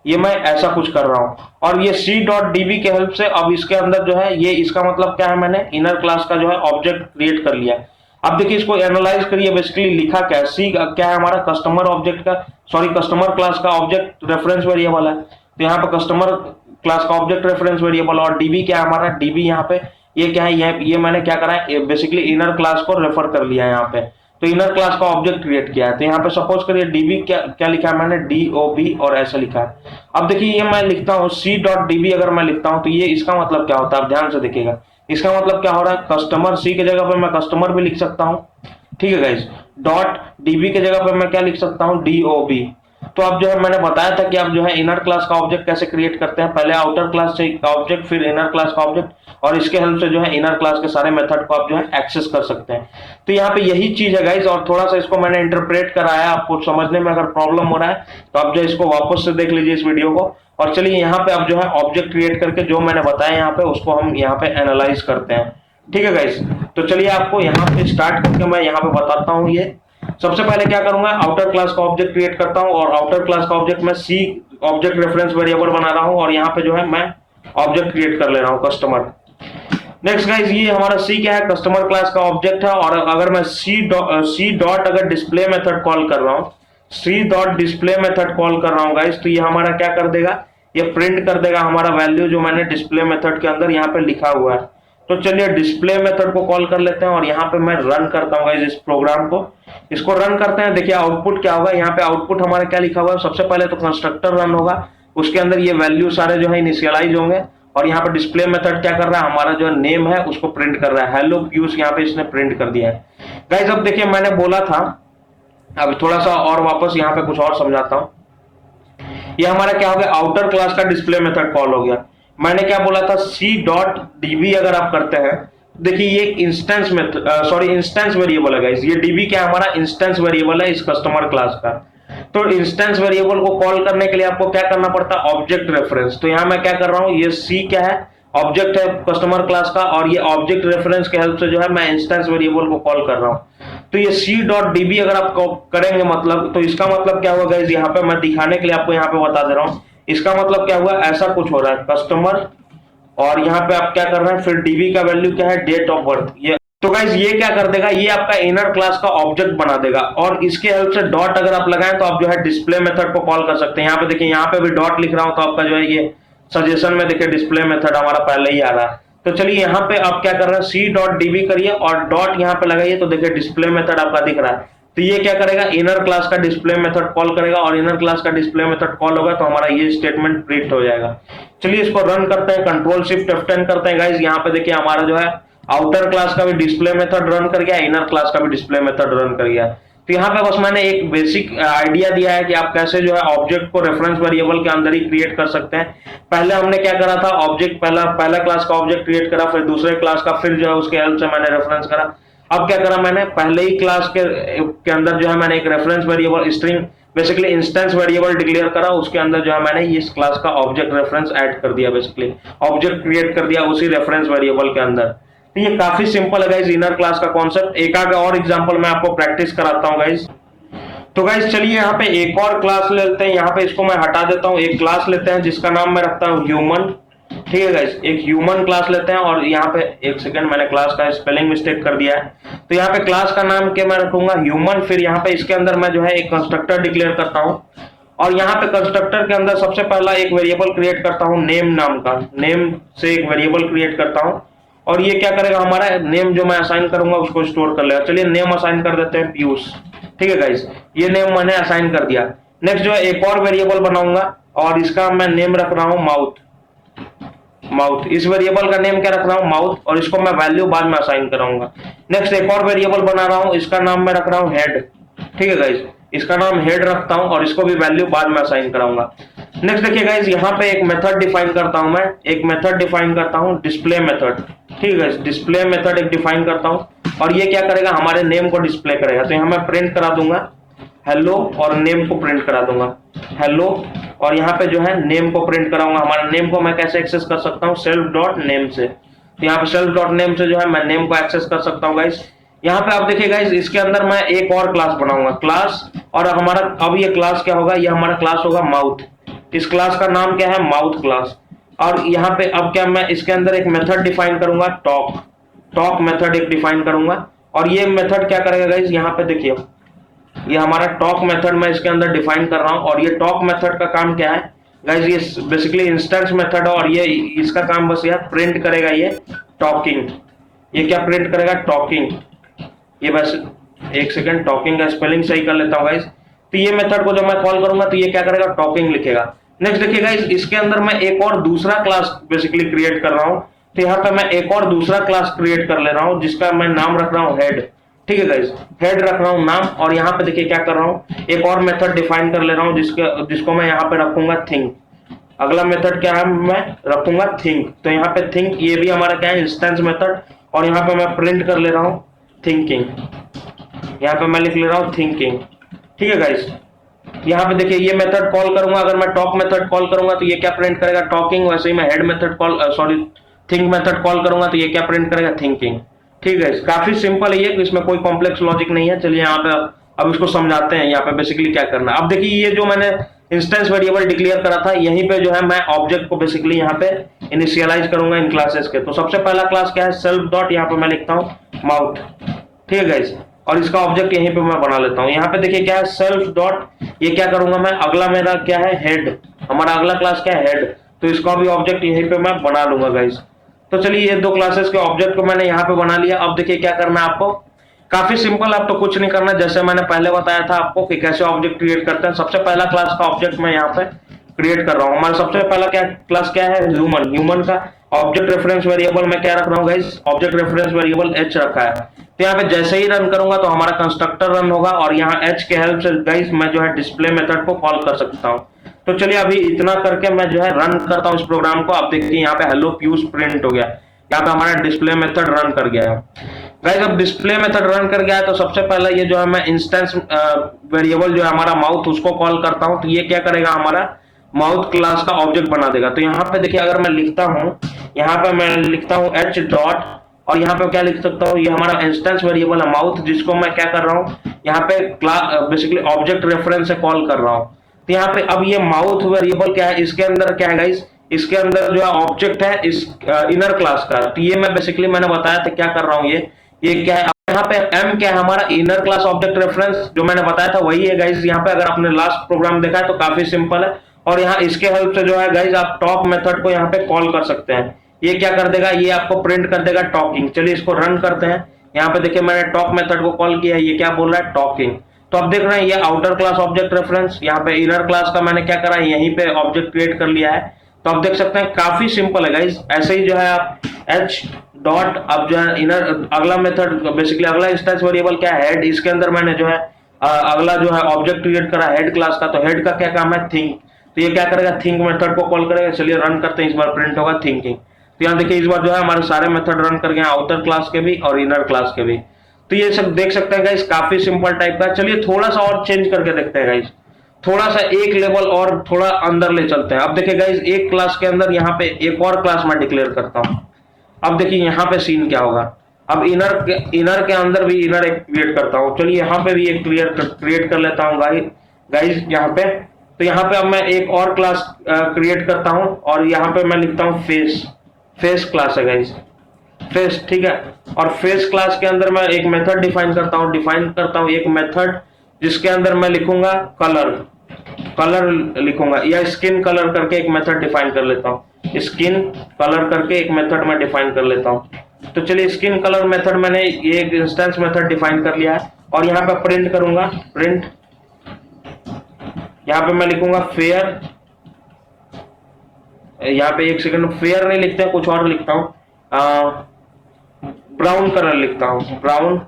Speaker 1: ये मैं ऐसा कुछ कर रहा हूं, और ये सी डॉट डीबी के हेल्प से अब इसके अंदर जो है ये इसका मतलब क्या है, मैंने इनर क्लास का जो है ऑब्जेक्ट क्रिएट कर लिया। अब देखिए इसको एनालाइज करिए, बेसिकली लिखा क्या है, सी क्या है हमारा, कस्टमर ऑब्जेक्ट का, सॉरी कस्टमर क्लास का ऑब्जेक्ट रेफरेंस वेरिएबल है। तो यहाँ पे कस्टमर क्लास का ऑब्जेक्ट रेफरेंस वेरिएबल, और डीबी क्या है हमारा, डीबी यहाँ पे ये क्या है, ये मैंने क्या करा है, बेसिकली इनर क्लास को रेफर कर लिया है यहाँ पे। तो इनर क्लास का ऑब्जेक्ट क्रिएट किया है। तो यहाँ पे सपोज करिए डीबी क्या लिखा है मैंने, डीओबी और ऐसा लिखा है। अब देखिए ये मैं लिखता हूँ सी डॉट डीबी, अगर मैं लिखता हूँ तो ये इसका मतलब क्या होता है, आप ध्यान से देखिएगा। इसका मतलब क्या हो रहा है, कस्टमर, सी के जगह पे मैं कस्टमर भी लिख सकता हूँ। ठीक है गाइस, डॉट डीबी के जगह पे मैं क्या लिख सकता हूँ, डीओबी। तो अब जो है मैंने बताया था कि आप जो है इनर क्लास का ऑब्जेक्ट कैसे क्रिएट करते हैं, पहले आउटर क्लास से ऑब्जेक्ट, फिर इनर क्लास का ऑब्जेक्ट, और इसके हेल्प से जो है इनर क्लास के सारे मेथड को आप जो है एक्सेस कर सकते हैं। तो यहाँ पे यही चीज है गाइस, और थोड़ा सा इसको मैंने इंटरप्रेट कराया, आपको समझने में अगर प्रॉब्लम हो रहा है तो आप जो इसको वापस से देख लीजिए इस वीडियो को। और चलिए यहाँ पे अब जो है ऑब्जेक्ट क्रिएट करके जो मैंने बताया यहाँ पे, उसको हम यहाँ पे एनालाइज करते हैं। ठीक है गाइस, तो चलिए आपको यहाँ पे स्टार्ट करके मैं यहाँ पे बताता हूँ। ये सबसे पहले क्या करूंगा, आउटर क्लास का ऑब्जेक्ट क्रिएट करता हूँ, और आउटर क्लास का ऑब्जेक्ट मैं सी ऑब्जेक्ट रेफरेंस वेरिएबल बना रहा हूँ, और यहाँ पे जो है मैं ऑब्जेक्ट क्रिएट कर ले रहा हूँ कस्टमर। नेक्स्ट गाइस, ये हमारा सी क्या है, कस्टमर क्लास का ऑब्जेक्ट है। और अगर मैं सी डॉट अगर डिस्प्ले मेथड कॉल कर रहा हूँ, C dot display method call कर रहा हूँ गाइस, तो ये हमारा क्या कर देगा, ये प्रिंट कर देगा हमारा वैल्यू जो मैंने डिस्प्ले मेथड के अंदर यहाँ पे लिखा हुआ है। तो चलिए डिस्प्ले मेथड को कॉल कर लेते हैं, और यहाँ पे मैं रन करता हूँ गाइस इस प्रोग्राम को। इसको रन करते हैं, देखिए आउटपुट क्या होगा। यहाँ पे आउटपुट हमारा क्या लिखा हुआ है, सबसे पहले तो कंस्ट्रक्टर रन होगा, उसके अंदर ये वैल्यू सारे जो है इनिशियलाइज होंगे, और यहाँ पे डिस्प्ले मेथड क्या कर रहा है, हमारा जो नेम है उसको प्रिंट कर रहा है, हेलो क्यूज यहाँ पे इसने प्रिंट कर दिया है गाइस। अब देखिए मैंने बोला था, अब थोड़ा सा और वापस यहाँ पे कुछ और समझाता हूँ। ये हमारा क्या हो गया, आउटर क्लास का डिस्प्ले मेथड कॉल हो गया। मैंने क्या बोला था, सी डॉट डीबी अगर आप करते हैं, देखिए ये इंस्टेंस इंस्टेंस वेरिएबल है गाइस। ये डीबी क्या हमारा इंस्टेंस वेरिएबल है इस कस्टमर क्लास का। तो इंस्टेंस वेरिएबल को कॉल करने के लिए आपको क्या करना पड़ता है, ऑब्जेक्ट रेफरेंस। तो यहाँ मैं क्या कर रहा हूँ, ये सी क्या है, ऑब्जेक्ट है कस्टमर क्लास का, और ये ऑब्जेक्ट रेफरेंस के हेल्प से जो है मैं इंस्टेंस वेरिएबल को कॉल कर रहा हूँ। तो ये सी डॉट डीबी अगर आप करेंगे मतलब, तो इसका मतलब क्या हुआ गाइस, यहाँ पे मैं दिखाने के लिए आपको यहाँ पे बता दे रहा हूँ। इसका मतलब क्या हुआ, ऐसा कुछ हो रहा है, कस्टमर और यहाँ पे आप क्या कर रहे हैं, फिर डीबी का वैल्यू क्या है, डेट ऑफ बर्थ। ये तो गाइज ये क्या कर देगा, ये आपका इनर क्लास का ऑब्जेक्ट बना देगा। और इसके हेल्प से डॉट अगर आप लगाएं तो आप जो है डिस्प्ले मेथड को कॉल कर सकते हैं। यहाँ पे देखिए, यहाँ पे भी डॉट लिख रहा हूं तो आपका जो है ये सजेशन में देखिए डिस्प्ले मेथड हमारा पहले ही आ रहा है। तो चलिए यहाँ पे आप क्या कर रहे हैं, सी डॉट डीबी करिए और डॉट यहाँ पे लगाइए तो देखिए डिस्प्ले मेथड आपका दिख रहा है। तो ये क्या करेगा, इनर क्लास का डिस्प्ले मेथड कॉल करेगा और इनर क्लास का डिस्प्ले मेथड कॉल होगा तो हमारा ये स्टेटमेंट प्रिंट हो जाएगा। चलिए इसको रन करते हैं, कंट्रोल शिफ्ट F10 करते हैं गाइज। यहाँ पे देखिए हमारा जो है आउटर क्लास का भी डिस्प्ले मेथड रन कर गया, इनर क्लास का भी डिस्प्ले मेथड रन कर गया। तो यहाँ पे बस मैंने एक बेसिक आइडिया दिया है कि आप कैसे जो है ऑब्जेक्ट को रेफरेंस वेरिएबल के अंदर ही क्रिएट कर सकते हैं। पहले हमने क्या करा था, ऑब्जेक्ट पहला क्लास का ऑब्जेक्ट क्रिएट करा, फिर दूसरे क्लास का, फिर जो है उसके हेल्प से मैंने रेफरेंस करा। अब क्या करा मैंने, पहले ही क्लास के अंदर जो है मैंने एक reference variable string basically instance variable declare करा, उसके अंदर जो है मैंने इस क्लास का ऑब्जेक्ट रेफरेंस ऐड कर दिया, बेसिकली ऑब्जेक्ट क्रिएट कर दिया उसी रेफरेंस वेरिएबल के अंदर। तो ये काफी सिंपल है गाइज इनर क्लास का कॉन्सेप्ट। एक आगे और एग्जांपल मैं आपको प्रैक्टिस कराता हूं गाइज। तो गाइज चलिए यहाँ पे एक और क्लास लेते हैं, यहाँ पे इसको मैं हटा देता हूँ, एक क्लास लेते हैं जिसका नाम मैं रखता हूँ ह्यूमन। ठीक है गाइज, एक ह्यूमन क्लास लेते हैं और यहाँ पे एक सेकंड, मैंने क्लास का स्पेलिंग मिस्टेक कर दिया है। तो यहाँ पे क्लास का नाम क्या मैं रखूंगा, ह्यूमन। फिर यहाँ पे इसके अंदर मैं जो है एक कंस्ट्रक्टर डिक्लेयर करता हूँ और यहाँ पे कंस्ट्रक्टर के अंदर सबसे पहला एक वेरिएबल क्रिएट करता हूँ नेम नाम का, नेम से एक वेरिएबल क्रिएट करता हूँ और ये क्या करेगा, हमारा नेम जो मैं असाइन करूंगा उसको स्टोर कर लेगा। चलिए नेम असाइन कर देते हैं पीयूष। ठीक है गाइस, ये नेम मैंने असाइन कर दिया। नेक्स्ट जो है एक और वेरिएबल बनाऊंगा और इसका मैं नेम रख रहा हूं माउथ। इस वेरिएबल का नेम क्या रख रहा हूं, माउथ, और इसको मैं वैल्यू बाद में असाइन कराऊंगा। नेक्स्ट एक और वेरिएबल बना रहा हूं, इसका नाम मैं रख रहा हूं हेड। ठीक है गाइस, इसका नाम हेड रखता हूं और इसको भी वैल्यू बाद में असाइन कराऊंगा। नेक्स्ट देखिए गाइस, यहाँ पे एक मेथड डिफाइन करता हूं, मैं एक मेथड डिफाइन करता हूं डिस्प्ले मेथड। ठीक है गाइस, डिस्प्ले मेथड एक डिफाइन करता हूं और ये क्या करेगा, हमारे नेम को डिस्प्ले करेगा। तो यहाँ मैं प्रिंट करा दूंगा हेलो और नेम को प्रिंट करा दूंगा हेलो, और यहाँ पे जो है नेम को प्रिंट कराऊंगा। हमारा नेम को मैं कैसे एक्सेस कर सकता हूँ, सेल्फ डॉट नेम से। तो यहाँ पे सेल्फ डॉट नेम से जो है मैं नेम को एक्सेस कर सकता हूँ गाइस। यहाँ पे आप देखिए गाइस, इसके अंदर मैं एक और क्लास बनाऊंगा, क्लास, और हमारा अब ये क्लास क्या होगा, ये हमारा क्लास होगा माउथ। इस क्लास का नाम क्या है, माउथ क्लास। और यहाँ पे अब क्या, मैं इसके अंदर एक मेथड डिफाइन करूंगा टॉक मेथड एक डिफाइन करूंगा और ये मेथड क्या करेगा गाइस, यहाँ पे देखिए ये हमारा टॉक मेथड मैं इसके अंदर डिफाइन कर रहा हूं और ये टॉक मेथड का काम क्या है गाइस, ये बेसिकली इंस्टेंस मेथड है और ये इसका काम बस यार प्रिंट करेगा ये टॉकिंग। ये क्या प्रिंट करेगा, टॉकिंग। ये बस एक सेकंड, टॉकिंग का स्पेलिंग सही कर लेता हूं गाइस। तो ये मेथड को जब मैं कॉल करूंगा तो ये क्या करेगा, टॉकिंग लिखेगा। नेक्स्ट देखिए गाइस, इसके अंदर मैं एक और दूसरा क्लास बेसिकली क्रिएट कर रहा हूं। तो यहाँ पे मैं एक और दूसरा क्लास क्रिएट कर ले रहा हूं जिसका मैं नाम रख रहा हूं हेड। ठीक है गाइस, हेड रख रहा हूं नाम और यहाँ पे देखिए क्या कर रहा हूं, एक और मेथड डिफाइन कर ले रहा हूं जिसको मैं यहाँ पे रखूंगा थिंक। अगला मेथड क्या है, मैं रखूंगा थिंक। तो यहाँ पे थिंक, ये भी हमारा क्या है, इंस्टेंस मेथड, और यहाँ पे मैं प्रिंट कर ले रहा हूँ थिंकिंग। यहाँ पे मैं लिख ले रहा हूँ थिंकिंग। ठीक है गाइस, यहाँ पे देखिए ये मेथड कॉल करूंगा, अगर मैं टॉक मेथड कॉल करूंगा तो ये क्या प्रिंट करेगा, टॉकिंग। वैसे ही मैं head method call think method call करूंगा तो ये क्या प्रिंट करेगा, थिंकिंग। ठीक है, काफी सिंपल है ये, इसमें कोई कॉम्प्लेक्स लॉजिक नहीं है। चलिए यहाँ पे अब इसको समझाते हैं यहाँ पे बेसिकली क्या करना है। अब देखिए ये जो मैंने इंस्टेंस वेरिएबल डिक्लेयर करा था, यहीं पे जो है मैं ऑब्जेक्ट को बेसिकली यहाँ पे इनिशियलाइज करूंगा इन क्लासेस के। तो सबसे पहला क्लास क्या है, सेल्फ डॉट, यहाँ पे मैं लिखता हूँ माउथ। ठीक है गाइस, और इसका ऑब्जेक्ट यहीं पे मैं बना लेता हूँ। यहाँ पे देखिए क्या है, सेल्फ डॉट, ये क्या करूंगा मैं, अगला मेरा क्या है, हेड। हमारा अगला क्लास क्या है, हेड। तो इसका भी ऑब्जेक्ट यहीं पे मैं बना लूंगा गाइस। तो चलिए ये दो क्लासेस के ऑब्जेक्ट को मैंने यहाँ पे बना लिया। अब देखिए क्या करना है आपको, काफी सिंपल, आप तो कुछ नहीं करना, जैसे मैंने पहले बताया था आपको कि कैसे ऑब्जेक्ट क्रिएट करते हैं। सबसे पहला क्लास का ऑब्जेक्ट मैं यहाँ पे क्रिएट कर रहा हूँ। हमारा सबसे पहला क्या क्लास क्या है, ह्यूमन का ऑब्जेक्ट रेफरेंस वेरिएबल मैं क्या रख रहा हूँ guys, object reference variable H रखा है। तो यहाँ पे जैसे ही रन करूंगा तो हमारा कंस्ट्रक्टर रन होगा और यहाँ एच के हेल्प से गाइस मैं जो है डिस्प्ले मेथड को कॉल कर सकता हूँ। तो चलिए अभी इतना करके मैं जो है रन करता हूँ इस प्रोग्राम को। आप देखिए यहाँ पे हेलो पीयूष प्रिंट हो गया, यहाँ पे हमारा डिस्प्ले मेथड रन कर गया है गाइस। अब डिस्प्ले मेथड रन कर गया है तो सबसे पहले ये जो है मैं इंस्टेंस वेरिएबल जो है हमारा माउथ, उसको कॉल करता हूँ। तो ये क्या करेगा, हमारा माउथ क्लास का ऑब्जेक्ट बना देगा। तो यहाँ पे देखिए अगर मैं लिखता हूँ, यहाँ पे मैं लिखता हूँ एच डॉट, और यहाँ पे क्या लिख सकता हूँ, ये हमारा इंस्टेंस वेरिएबल है माउथ, जिसको मैं क्या कर रहा हूँ, यहाँ पे क्लास बेसिकली ऑब्जेक्ट रेफरेंस से कॉल कर रहा हूँ। तो यहाँ पे अब ये माउथ वेरिएबल क्या है, इसके अंदर क्या है गाइस, इसके अंदर जो है ऑब्जेक्ट है इस इनर क्लास का। तो ये मैं बेसिकली मैंने बताया था क्या कर रहा हूँ, ये क्या है यहाँ पे एम क्या है हमारा इनर क्लास ऑब्जेक्ट रेफरेंस, जो मैंने बताया था वही है गाइज। यहाँ पे अगर आपने लास्ट प्रोग्राम देखा है तो काफी सिंपल है, और यहाँ इसके हेल्प से जो है गाइज आप टॉक मेथड को यहाँ पे कॉल कर सकते हैं। ये क्या कर देगा, ये आपको प्रिंट कर देगा टॉकिंग। चलिए इसको रन करते हैं। यहाँ पे देखिए मैंने टॉक मेथड को कॉल किया, ये क्या बोल रहा है, टॉकिंग। तो आप देख रहे हैं ये आउटर क्लास ऑब्जेक्ट रेफरेंस, यहाँ पे इनर क्लास का मैंने क्या करा है, यहीं पे ऑब्जेक्ट क्रिएट कर लिया है। तो आप देख सकते हैं काफी सिंपल है गाइज। ऐसे ही जो है आप एच डॉट, अब जो है इनर अगला मेथड बेसिकली अगला इंस्टेंस वेरिएबल क्या है, हेड। इसके अंदर मैंने जो है अगला जो है ऑब्जेक्ट क्रिएट करा हेड क्लास का। तो हेड का क्या काम है, थिंक। तो ये क्या करेगा, थिंक मेथड को कॉल करेगा। चलिए रन करते हैं, इस बार प्रिंट होगा थिंकिंग। तो यहाँ देखिए इस बार जो है हमारे सारे मेथड रन कर गए, आउटर क्लास के भी और इनर क्लास के भी। तो ये सब देख सकते हैं गाइस, काफी सिंपल टाइप का। चलिए थोड़ा सा और चेंज करके देखते हैं गाइस, थोड़ा सा एक लेवल और थोड़ा अंदर ले चलते हैं। अब देखिए गाइस एक क्लास के अंदर यहाँ पे एक और क्लास मैं डिक्लेयर करता हूँ। अब देखिए यहाँ पे सीन क्या होगा। अब इनर के अंदर भी इनर एक क्रिएट करता हूँ। चलिए यहाँ पे भी एक क्रिएट कर लेता हूँ गाइस यहाँ पे। तो यहाँ पे अब मैं एक और क्लास क्रिएट करता हूँ, और यहाँ पे मैं लिखता हूँ फेस क्लास है गाइस, फेस, ठीक है। और फेस क्लास के अंदर मैं एक मेथड डिफाइन करता हूँ एक मेथड जिसके अंदर मैं लिखूंगा कलर लिखूंगा, या स्किन कलर करके एक मेथड डिफाइन कर लेता हूँ। स्किन कलर करके एक मेथड मैं डिफाइन कर लेता हूँ। तो चलिए स्किन कलर मेथड मैंने ये एक इंस्टेंस मेथड डिफाइन कर लिया है, और यहाँ पे प्रिंट करूंगा, प्रिंट। यहाँ पे मैं लिखूंगा फेयर, यहाँ पे एक सेकंड, फेयर नहीं लिखते हैं, कुछ और लिखता हूँ, ब्राउन कलर लिखता हूँ, ब्राउन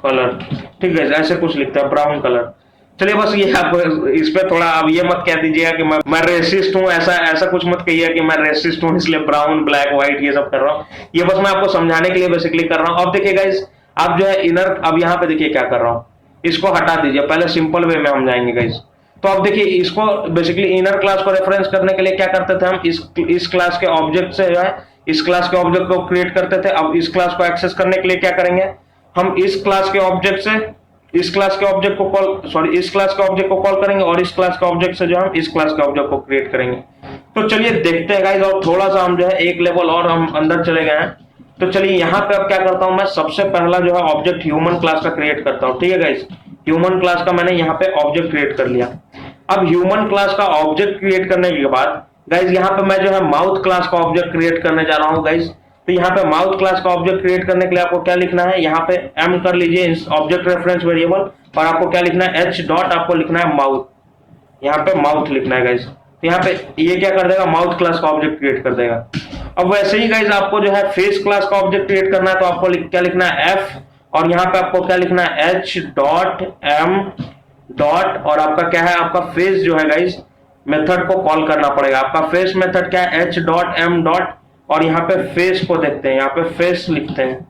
Speaker 1: कलर, ठीक है, ऐसे कुछ लिखता है, ब्राउन कलर। चलिए बस ये आप इस पे थोड़ा, अब ये मत कह दीजिएगा कि मैं रेसिस्ट हूँ, ऐसा कुछ मत कहिए कि मैं रेसिस्ट हूँ इसलिए ब्राउन ब्लैक व्हाइट ये सब कर रहा हूँ। ये बस मैं आपको समझाने के लिए बेसिकली कर रहा हूँ। अब देखिए गाइस, आप जो है इनर, अब यहाँ पे देखिए क्या कर रहा हूँ, इसको हटा दीजिए, पहले सिंपल वे में हम जाएंगे गाइस। तो अब देखिए इसको बेसिकली इनर क्लास को रेफरेंस करने के लिए क्या करते थे हम, इस क्लास के ऑब्जेक्ट से जो है इस क्लास के ऑब्जेक्ट को क्रिएट करते थे। अब इस क्लास को एक्सेस करने के लिए क्या करेंगे, हम इस क्लास के ऑब्जेक्ट से इस क्लास के ऑब्जेक्ट को इस क्लास के ऑब्जेक्ट को कॉल करेंगे, और इस क्लास के ऑब्जेक्ट से जो हम इस क्लास के ऑब्जेक्ट को क्रिएट करेंगे। तो चलिए देखते हैं गाइस, और थोड़ा सा हम जो है एक लेवल और हम अंदर चले गए हैं। तो चलिए यहाँ पे अब क्या करता हूँ, मैं सबसे पहला जो है ऑब्जेक्ट ह्यूमन क्लास का क्रिएट करता हूँ, ठीक है गाइस। ह्यूमन क्लास का मैंने यहाँ पे ऑब्जेक्ट क्रिएट कर लिया। अब ह्यूमन क्लास का ऑब्जेक्ट क्रिएट करने के बाद गाइज यहाँ पे मैं जो है माउथ क्लास का ऑब्जेक्ट क्रिएट करने जा रहा हूँ गाइज। तो यहाँ पे माउथ क्लास का ऑब्जेक्ट क्रिएट करने के लिए आपको क्या लिखना है, यहाँ पे एम कर लीजिए ऑब्जेक्ट रेफरेंस वेरिएबल, और आपको क्या लिखना है, एच डॉट आपको लिखना है माउथ, यहाँ पे माउथ लिखना है गाइज। तो यहाँ पे ये क्या कर देगा, माउथ क्लास का ऑब्जेक्ट क्रिएट कर देगा। अब वैसे ही गाइज आपको जो है फेस क्लास का ऑब्जेक्ट क्रिएट करना है, तो आपको क्या लिखना है, एफ, और यहाँ पे आपको क्या लिखना है, एच डॉट एम डॉट, और आपका क्या है, आपका फेस जो है गाइज मेथड को कॉल करना पड़ेगा। आपका फेस मेथड क्या है, एच डॉट एम डॉट, और यहाँ पे फेस को देखते हैं, यहाँ पे फेस लिखते हैं,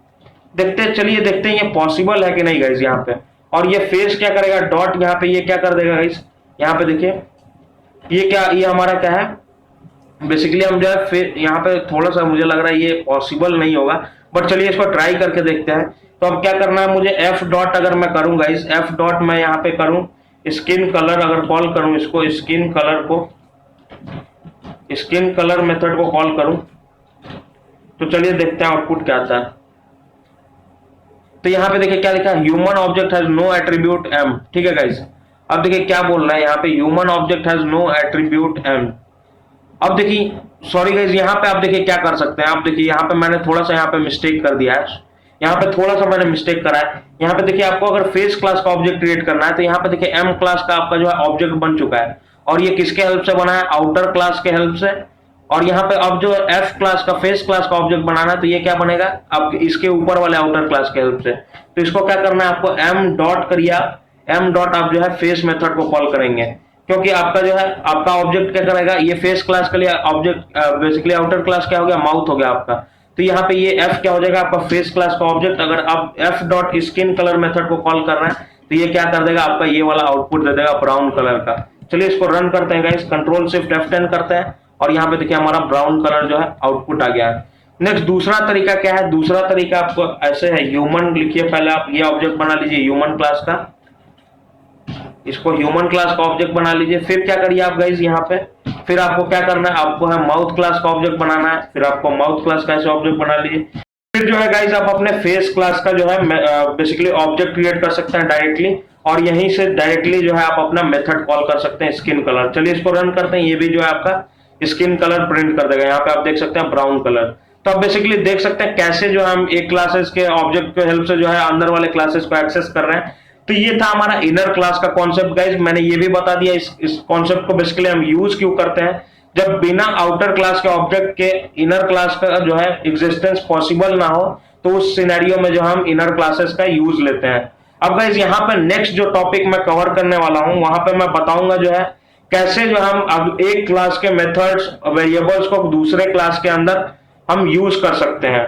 Speaker 1: देखते हैं, चलिए देखते हैं ये पॉसिबल है कि नहीं गाइज यहाँ पे। और ये फेस क्या करेगा, डॉट यहाँ पे ये क्या कर देगा गाइज, यहाँ पे देखिए ये क्या, ये हमारा क्या है, बेसिकली हम जो है यहाँ पे थोड़ा सा मुझे लग रहा है ये पॉसिबल नहीं होगा, बट चलिए इसको ट्राई करके देखते हैं। तो अब क्या करना है मुझे, एफ डॉट अगर मैं करूँ गाइज, एफ डॉट मैं यहाँ पे करूँ स्किन कलर, अगर कॉल करूं इसको, स्किन कलर मेथड को कॉल करूं, तो चलिए देखते हैं आउटपुट क्या आता है। तो यहाँ पे देखिए क्या लिखा है, human object has no attribute M, ठीक है गाइस। अब देखिए क्या बोल रहा है यहाँ पे, human object has no attribute M. अब देखिए सॉरी गाइस, यहाँ पे आप देखिए क्या कर सकते हैं, आप देखिए यहाँ पे मैंने थोड़ा सा यहाँ पे मिस्टेक कर दिया है, यहाँ पे थोड़ा सा मैंने मिस्टेक करा है। यहाँ पे देखिए आपको अगर फेस क्लास का ऑब्जेक्ट क्रिएट करना है, तो यहाँ पे देखिए एम क्लास का आपका जो है ऑब्जेक्ट बन चुका है, और ये किसके हेल्प से बना है, आउटर क्लास के हेल्प से। और यहाँ पे अब जो एफ क्लास का फेस क्लास का ऑब्जेक्ट बनाना है, तो ये क्या बनेगा, अब इसके ऊपर वाले आउटर क्लास के हेल्प से। तो इसको क्या करना है आपको, एम डॉट करिए, एम डॉट आप जो है फेस मेथड को कॉल करेंगे, क्योंकि आपका जो है आपका ऑब्जेक्ट क्या करेगा, ये फेस क्लास के लिए ऑब्जेक्ट बेसिकली आउटर क्लास क्या हो गया, माउथ हो गया आपका। तो यहाँ पे ये एफ क्या हो जाएगा, आपका फेस क्लास का ऑब्जेक्ट। अगर आप F dot skin colour method को कॉल कर रहे हैं, तो ये क्या कर देगा, आपका ये वाला आउटपुट दे देगा ब्राउन कलर का। चलिए इसको रन करते हैं गाइस, कंट्रोल शिफ्ट F10 करते हैं, और यहाँ पे देखिए हमारा ब्राउन कलर जो है आउटपुट आ गया है। नेक्स्ट दूसरा तरीका क्या है, दूसरा तरीका आपको ऐसे है, ह्यूमन लिखिए, पहले आप ये ऑब्जेक्ट बना लीजिए ह्यूमन क्लास का, इसको ह्यूमन क्लास का ऑब्जेक्ट बना लीजिए। फिर क्या करिए आप गाइस, यहाँ पे फिर आपको क्या करना है, आपको है माउथ क्लास का ऑब्जेक्ट बनाना है। फिर आपको माउथ क्लास का ऐसे ऑब्जेक्ट बना लीजिए। फिर जो है गाइस आप अपने फेस क्लास का जो है बेसिकली ऑब्जेक्ट क्रिएट कर सकते हैं डायरेक्टली, और यहीं से डायरेक्टली जो है आप अपना मेथड कॉल कर सकते हैं स्किन कलर। चलिए इसको रन करते हैं। ये भी जो है आपका स्किन कलर प्रिंट कर देगा। यहाँ पे आप देख सकते हैं ब्राउन कलर। तो आप बेसिकली देख सकते हैं कैसे जो हम एक क्लासेस के ऑब्जेक्ट के हेल्प से जो है अंदर वाले क्लासेस को एक्सेस कर रहे हैं। तो ये था हमारा इनर क्लास का कॉन्सेप्ट गाइज। मैंने ये भी बता दिया इस कॉन्सेप्ट को बेसिकली हम यूज क्यों करते हैं। जब बिना आउटर क्लास के ऑब्जेक्ट के इनर क्लास का जो है एग्जिस्टेंस पॉसिबल ना हो, तो उस सिनेरियो में जो हम इनर क्लासेस का यूज लेते हैं। अब गाइज यहाँ पे नेक्स्ट जो टॉपिक मैं कवर करने वाला हूं, वहां पे मैं बताऊंगा जो है कैसे जो हम अब एक क्लास के मेथड्स वेरिएबल्स को दूसरे क्लास के अंदर हम यूज कर सकते हैं।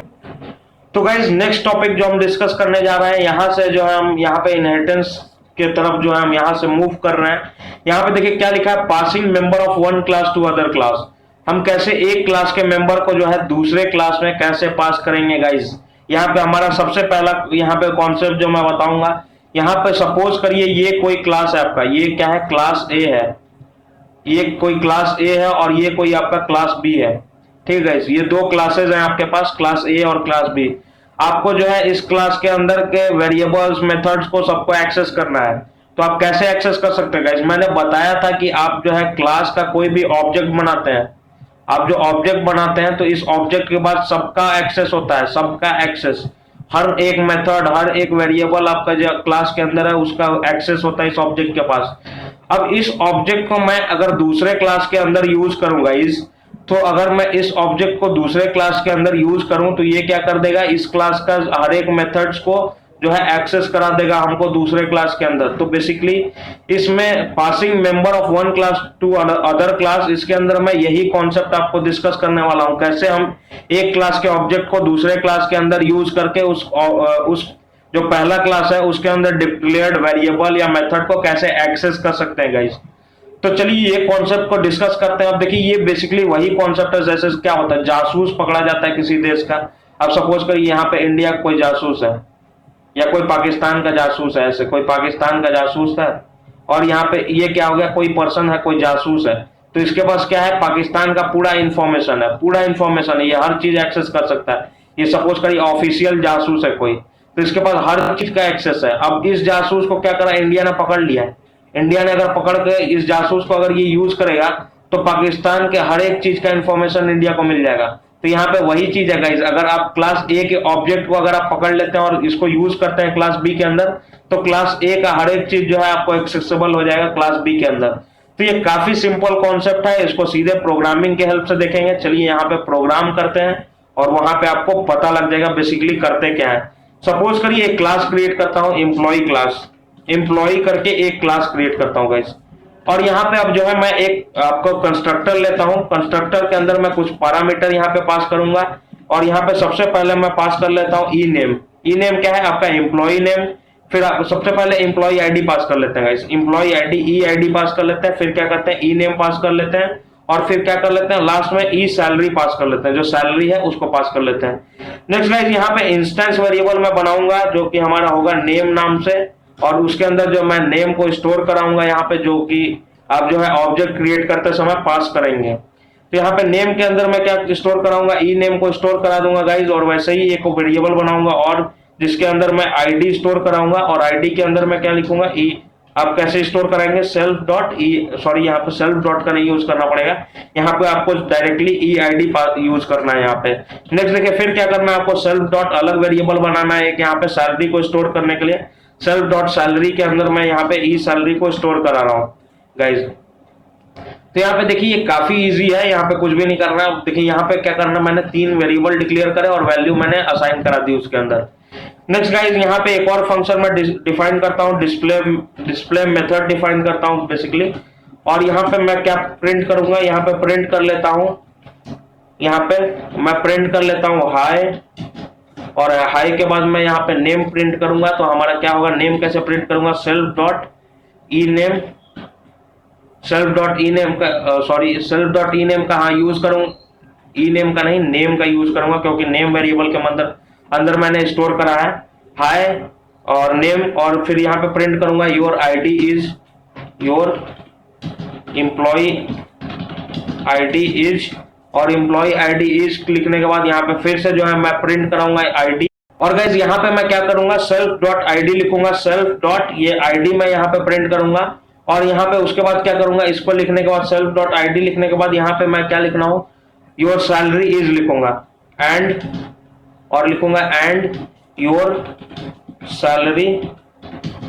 Speaker 1: तो गाइज नेक्स्ट टॉपिक जो हम डिस्कस करने जा रहे हैं, यहां से जो है हम यहाँ पे इनहेरिटेंस के तरफ जो है हम यहां से मूव कर रहे हैं। यहाँ पे देखिए क्या लिखा है, passing member of one class to other class. हम कैसे एक क्लास के मेंबर को जो है दूसरे क्लास में कैसे पास करेंगे गाइज। यहाँ पे हमारा सबसे पहला यहाँ पे कॉन्सेप्ट जो मैं बताऊंगा, यहाँ पे सपोज करिए ये कोई क्लास है आपका, ये क्या है, क्लास ए है। ये कोई क्लास ए है और ये कोई आपका क्लास बी है। ठीक है, ये दो क्लासेस हैं आपके पास, क्लास ए और क्लास बी। आपको जो है इस क्लास के अंदर के वेरिएबल्स मेथड्स को सबको एक्सेस करना है। तो आप कैसे एक्सेस कर सकते हैं गाइस। मैंने बताया था कि आप जो है क्लास का कोई भी ऑब्जेक्ट बनाते हैं, आप जो ऑब्जेक्ट बनाते हैं तो इस ऑब्जेक्ट के बाद सबका एक्सेस होता है, सबका एक्सेस, हर एक मेथड, हर एक वेरिएबल आपका जो क्लास के अंदर है उसका एक्सेस होता है इस ऑब्जेक्ट के पास। अब इस ऑब्जेक्ट को मैं अगर दूसरे क्लास के अंदर यूज करूंगा तो अगर मैं इस ऑब्जेक्ट को दूसरे क्लास के अंदर यूज करूं तो ये क्या कर देगा, इस क्लास का हर एक मेथड्स को जो है एक्सेस करा देगा हमको दूसरे क्लास के अंदर। तो बेसिकली इसमें passing member of one class to other class, इसके अंदर मैं यही कॉन्सेप्ट आपको डिस्कस करने वाला हूं, कैसे हम एक क्लास के ऑब्जेक्ट को दूसरे क्लास के अंदर यूज करके उस जो पहला क्लास है उसके अंदर डिक्लेयर्ड वेरिएबल या मेथड को कैसे एक्सेस कर सकते हैं गाइस। तो चलिए ये कॉन्सेप्ट को डिस्कस करते हैं। अब देखिए ये बेसिकली वही कॉन्सेप्ट है, जैसे क्या होता है, जासूस पकड़ा जाता है किसी देश का। अब सपोज करिए यहाँ पे इंडिया का कोई जासूस है या कोई पाकिस्तान का जासूस है, ऐसे कोई पाकिस्तान का जासूस है और यहाँ पे ये क्या हो गया, कोई पर्सन है, कोई जासूस है। तो इसके पास क्या है, पाकिस्तान का पूरा इंफॉर्मेशन है, पूरा इंफॉर्मेशन है, ये हर चीज एक्सेस कर सकता है। ये सपोज करिए ऑफिशियल जासूस है कोई, तो इसके पास हर चीज का एक्सेस है। अब इस जासूस को क्या करा, इंडिया ने पकड़ लिया है। इंडिया ने अगर पकड़ के इस जासूस को अगर ये यूज करेगा तो पाकिस्तान के हर एक चीज का इंफॉर्मेशन इंडिया को मिल जाएगा। तो यहाँ पे वही चीज है गाइस, अगर आप क्लास ए के ऑब्जेक्ट को अगर आप पकड़ लेते हैं और इसको यूज करते हैं क्लास बी के अंदर, तो क्लास ए का हर एक चीज जो है आपको एक्सेसिबल हो जाएगा क्लास बी के अंदर। तो ये काफी सिंपल कॉन्सेप्ट है, इसको सीधे प्रोग्रामिंग के हेल्प से देखेंगे। चलिए यहाँ पे प्रोग्राम करते हैं और वहां पे आपको पता लग जाएगा बेसिकली करते क्या है। सपोज करिए एक क्लास क्रिएट करता हूं, एम्प्लॉय क्लास, एम्प्लॉय करके एक क्लास क्रिएट करता हूं गाइस। और यहाँ पे अब जो है मैं एक आपको कंस्ट्रक्टर लेता हूं, कंस्ट्रक्टर के अंदर मैं कुछ पैरामीटर यहाँ पे पास करूंगा। और यहाँ पे सबसे पहले मैं पास कर लेता हूं ई नेम। ई नेम क्या है, आपका एम्प्लॉय नेम। फिर आप सबसे पहले एम्प्लॉय आईडी पास कर लेते हैं गाइस, एम्प्लॉय आईडी ई आईडी पास कर लेते हैं। फिर क्या करते हैं, ई नेम पास कर लेते हैं और फिर क्या कर लेते हैं, लास्ट में ई सैलरी पास कर लेते हैं, जो सैलरी है उसको पास कर लेते हैं। नेक्स्ट गाइस यहाँ पे इंस्टेंस वेरिएबल मैं बनाऊंगा जो कि हमारा होगा नेम नाम से, और उसके अंदर जो मैं नेम को स्टोर कराऊंगा यहाँ पे, जो कि आप जो है ऑब्जेक्ट क्रिएट करते समय पास करेंगे। तो यहाँ पे नेम के अंदर मैं क्या स्टोर कराऊंगा, ई नेम को स्टोर करा दूंगा गाइज। और वैसे ही एक वेरिएबल बनाऊंगा और जिसके अंदर मैं आईडी स्टोर कराऊंगा, और आईडी के अंदर मैं क्या लिखूंगा, ई। आप कैसे स्टोर कराएंगे, सेल्फ डॉट ई, सॉरी यहाँ पे सेल्फ डॉट का नहीं यूज करना पड़ेगा, यहाँ पे आपको डायरेक्टली ई आईडी यूज करना है यहाँ पे। नेक्स्ट देखिए फिर क्या करना है, आपको सेल्फ डॉट अलग वेरिएबल बनाना है एक यहाँ पे सैलरी को स्टोर करने के लिए। सेल्फ डॉट सैलरी के अंदर मैं यहाँ पे ई सैलरी को स्टोर करा रहा हूँ गाइज। तो यहाँ पे देखिए ये काफी इजी है, यहाँ पे कुछ भी नहीं करना है। देखिए यहाँ पे क्या करना, मैंने 3 वेरिएबल डिक्लेयर करे और वैल्यू मैंने असाइन करा दी उसके अंदर। नेक्स्ट गाइज यहाँ पे एक और फंक्शन मैं डिफाइन करता हूँ, डिस्प्ले मेथड डिफाइन करता हूँ बेसिकली। और यहाँ पे मैं क्या प्रिंट करूंगा, यहाँ पे प्रिंट कर लेता हूँ, यहाँ पे मैं प्रिंट कर लेता हूँ हाई, और हाई के बाद मैं यहाँ पे नेम प्रिंट करूंगा। तो हमारा क्या होगा, नेम कैसे प्रिंट करूंगा, self dot E name, self dot E name का sorry self dot E name का हाँ यूज करूँ, ई नेम का नहीं नेम का यूज करूंगा, क्योंकि नेम वेरिएबल के अंदर मैंने स्टोर करा है हाई और नेम। और फिर यहाँ पे प्रिंट करूंगा your ID is your employ ID is, और एम्प्लॉय आईडी इज लिखने के बाद यहाँ पे फिर से जो है मैं प्रिंट कराऊंगा आईडी। और गाइज यहाँ पे मैं क्या करूंगा, सेल्फ डॉट आईडी लिखूंगा, सेल्फ डॉट ये आईडी मैं यहाँ पे प्रिंट करूंगा। और यहाँ पे उसके बाद क्या करूंगा, इसको लिखने के बाद सेल्फ डॉट आईडी लिखने के बाद यहाँ पे मैं क्या लिखना हूँ, योर सैलरी इज लिखूंगा, एंड और लिखूंगा एंड योर सैलरी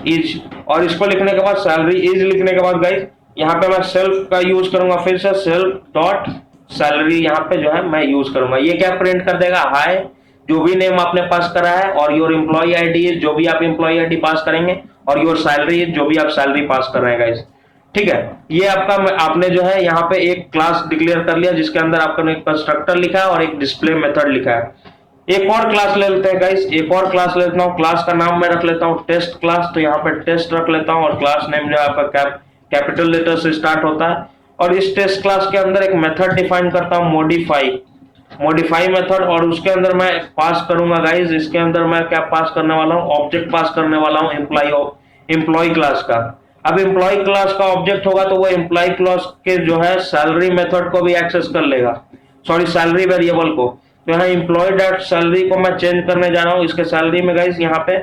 Speaker 1: इज। और इसको लिखने के बाद सैलरी इज लिखने के बाद गाइज यहाँ पे मैं सेल्फ का यूज करूंगा, फिर से सेल्फ डॉट सैलरी यहाँ पे जो है मैं यूज करूंगा। ये क्या प्रिंट कर देगा, हाय जो भी नेम आपने पास करा है, और योर एम्प्लॉय आईडी इज जो भी आप एम्प्लॉय आईडी पास करेंगे, और योर सैलरी इज जो भी आप सैलरी पास कर रहे हैं गाइज। ठीक है, ये आपका आपने जो है यहाँ पे एक क्लास डिक्लेयर कर लिया जिसके अंदर आपने एक कंस्ट्रक्टर लिखा है और एक डिस्प्ले मेथड लिखा है। एक और क्लास ले लेते हैं गाइस, एक और क्लास ले लेता हूँ। क्लास का नाम मैं रख लेता हूँ टेस्ट क्लास, तो यहाँ पे टेस्ट रख लेता हूँ और क्लास नेम जो है आपका कैपिटल लेटर से स्टार्ट होता है। और इस टेस्ट क्लास के अंदर एक मेथड डिफाइन करता हूँ मॉडिफाई मेथड, और उसके अंदर मैं पास करूंगा गाइस, इसके अंदर मैं क्या पास करने वाला हूँ, ऑब्जेक्ट पास करने वाला हूँ एम्प्लॉय क्लास का। अब एम्प्लॉय क्लास का ऑब्जेक्ट होगा तो वो एम्प्लॉय क्लास के जो है सैलरी मेथड को भी एक्सेस कर लेगा, सॉरी सैलरी वेरिएबल को। तो यहाँ एम्प्लॉय डॉट सैलरी को मैं चेंज करने जा रहा हूँ। इसके सैलरी में गाइस यहाँ पे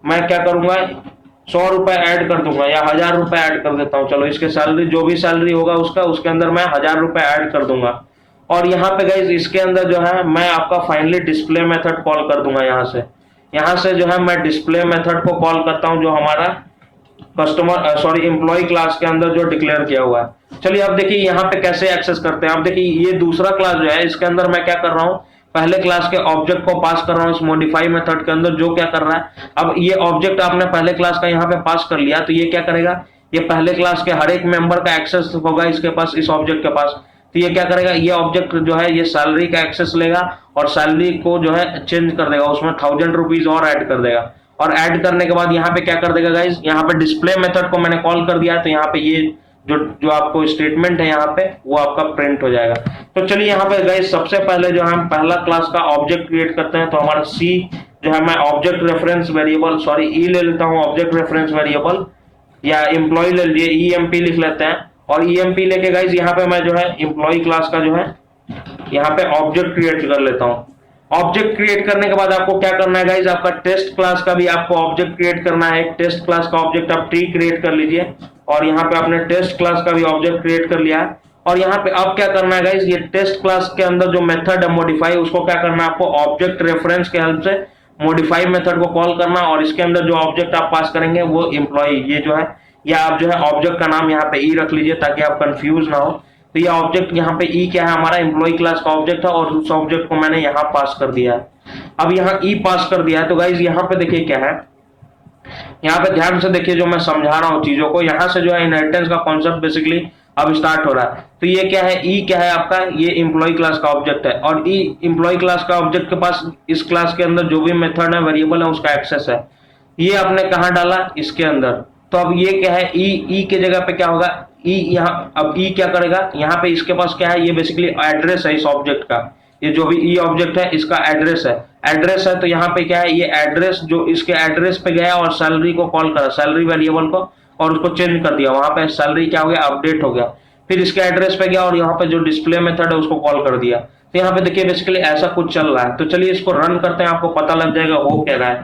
Speaker 1: मैं क्या करूंगा, 100 रुपए ऐड कर दूंगा या 1000 रुपए ऐड कर देता हूँ। चलो इसके सैलरी जो भी सैलरी होगा उसका, उसके अंदर मैं 1000 रुपए ऐड कर दूंगा। और यहाँ पे गाइस इसके अंदर जो है मैं आपका फाइनली डिस्प्ले मेथड कॉल कर दूंगा। यहाँ से जो है मैं डिस्प्ले मेथड को कॉल करता हूँ जो हमारा एम्प्लॉय क्लास के अंदर जो डिक्लेयर किया हुआ है। चलिए अब देखिए यहाँ पे कैसे एक्सेस करते हैं। अब देखिए ये दूसरा क्लास जो है इसके अंदर मैं क्या कर रहा हूँ, पहले क्लास के ऑब्जेक्ट को पास कर रहा हूँ इस मॉडिफाई मेथड के अंदर, जो क्या कर रहा है, अब ये ऑब्जेक्ट आपने पहले क्लास का यहाँ पे पास कर लिया तो ये क्या करेगा, ये पहले क्लास के हर एक मेंबर का एक्सेस होगा इसके पास, इस ऑब्जेक्ट के पास। तो ये क्या करेगा, ये ऑब्जेक्ट जो है ये सैलरी का एक्सेस लेगा और सैलरी को जो है चेंज कर देगा, उसमें 1000 रुपीज और ऐड कर देगा। और ऐड करने के बाद यहाँ पे क्या कर देगा गाइज, यहाँ पे डिस्प्ले मेथड को मैंने कॉल कर दिया तो यहाँ पे ये जो आपको स्टेटमेंट है यहाँ पे वो आपका प्रिंट हो जाएगा। तो चलिए यहाँ पे गाइज सबसे पहले जो हम पहला क्लास का ऑब्जेक्ट क्रिएट करते हैं। तो हमारा सी जो है मैं ऑब्जेक्ट रेफरेंस वेरिएबल ई ले लेता हूँ, ऑब्जेक्ट रेफरेंस वेरिएबल, या एम्प्लॉय ले लीजिए EMP लिख लेते हैं। और EMP लेके गाइज यहाँ पे मैं जो है एम्प्लॉय क्लास का जो है यहाँ पे ऑब्जेक्ट क्रिएट कर लेता हूँ। ऑब्जेक्ट क्रिएट करने के बाद आपको क्या करना है गाइज, आपका टेस्ट क्लास का भी आपको ऑब्जेक्ट क्रिएट करना है। एक टेस्ट क्लास का ऑब्जेक्ट आप टी क्रिएट कर लीजिए, और यहाँ पे आपने टेस्ट क्लास का भी ऑब्जेक्ट क्रिएट कर लिया है। और यहाँ पे अब क्या करना है गाइज, ये टेस्ट क्लास के अंदर जो मेथड है मॉडिफाई, उसको क्या करना है आपको ऑब्जेक्ट रेफरेंस के हेल्प से मॉडिफाई मेथड को कॉल करना, और इसके अंदर जो ऑब्जेक्ट आप पास करेंगे वो एम्प्लॉय ये जो है, या आप जो है ऑब्जेक्ट का नाम यहाँ पे ई रख लीजिए ताकि आप कंफ्यूज ना हो। तो ये ऑब्जेक्ट यहाँ पे ई क्या है, हमारा एम्प्लॉय क्लास का ऑब्जेक्ट है, और उस ऑब्जेक्ट को मैंने यहाँ पास कर दिया है। अब यहाँ ई पास कर दिया है तो गाइज यहाँ पे देखिए क्या है, यहाँ पे ध्यान से देखिए जो मैं समझा रहा हूँ चीजों को। यहाँ से जो है इनहेरिटेंस का कॉन्सेप्ट बेसिकली अब स्टार्ट हो रहा है। तो ये क्या है, ई क्या है आपका, ये एम्प्लॉय क्लास का ऑब्जेक्ट है, और ई एम्प्लॉय क्लास का ऑब्जेक्ट के पास इस क्लास के अंदर जो भी मेथड है वेरिएबल है उसका एक्सेस है। ये आपने कहाँ डाला, इसके अंदर। तो अब ये क्या है, ई के जगह पे क्या होगा, ई यहाँ, अब ई क्या करेगा, यहाँ पे इसके पास क्या है, ये बेसिकली एड्रेस है इस ऑब्जेक्ट का, ये जो भी ई ऑब्जेक्ट है इसका एड्रेस है। तो यहाँ पे क्या है, ये एड्रेस जो इसके एड्रेस पे गया और सैलरी को कॉल करा, सैलरी वेरिएबल को, और उसको चेंज कर दिया। वहां पे सैलरी क्या हो गया, अपडेट हो गया। फिर इसके एड्रेस पे गया और यहाँ पे जो डिस्प्ले मेथड है उसको कॉल कर दिया। तो यहाँ पे देखिए बेसिकली ऐसा कुछ चल रहा है। तो चलिए इसको रन करते हैं, आपको पता लग जाएगा हो क्या रहा है।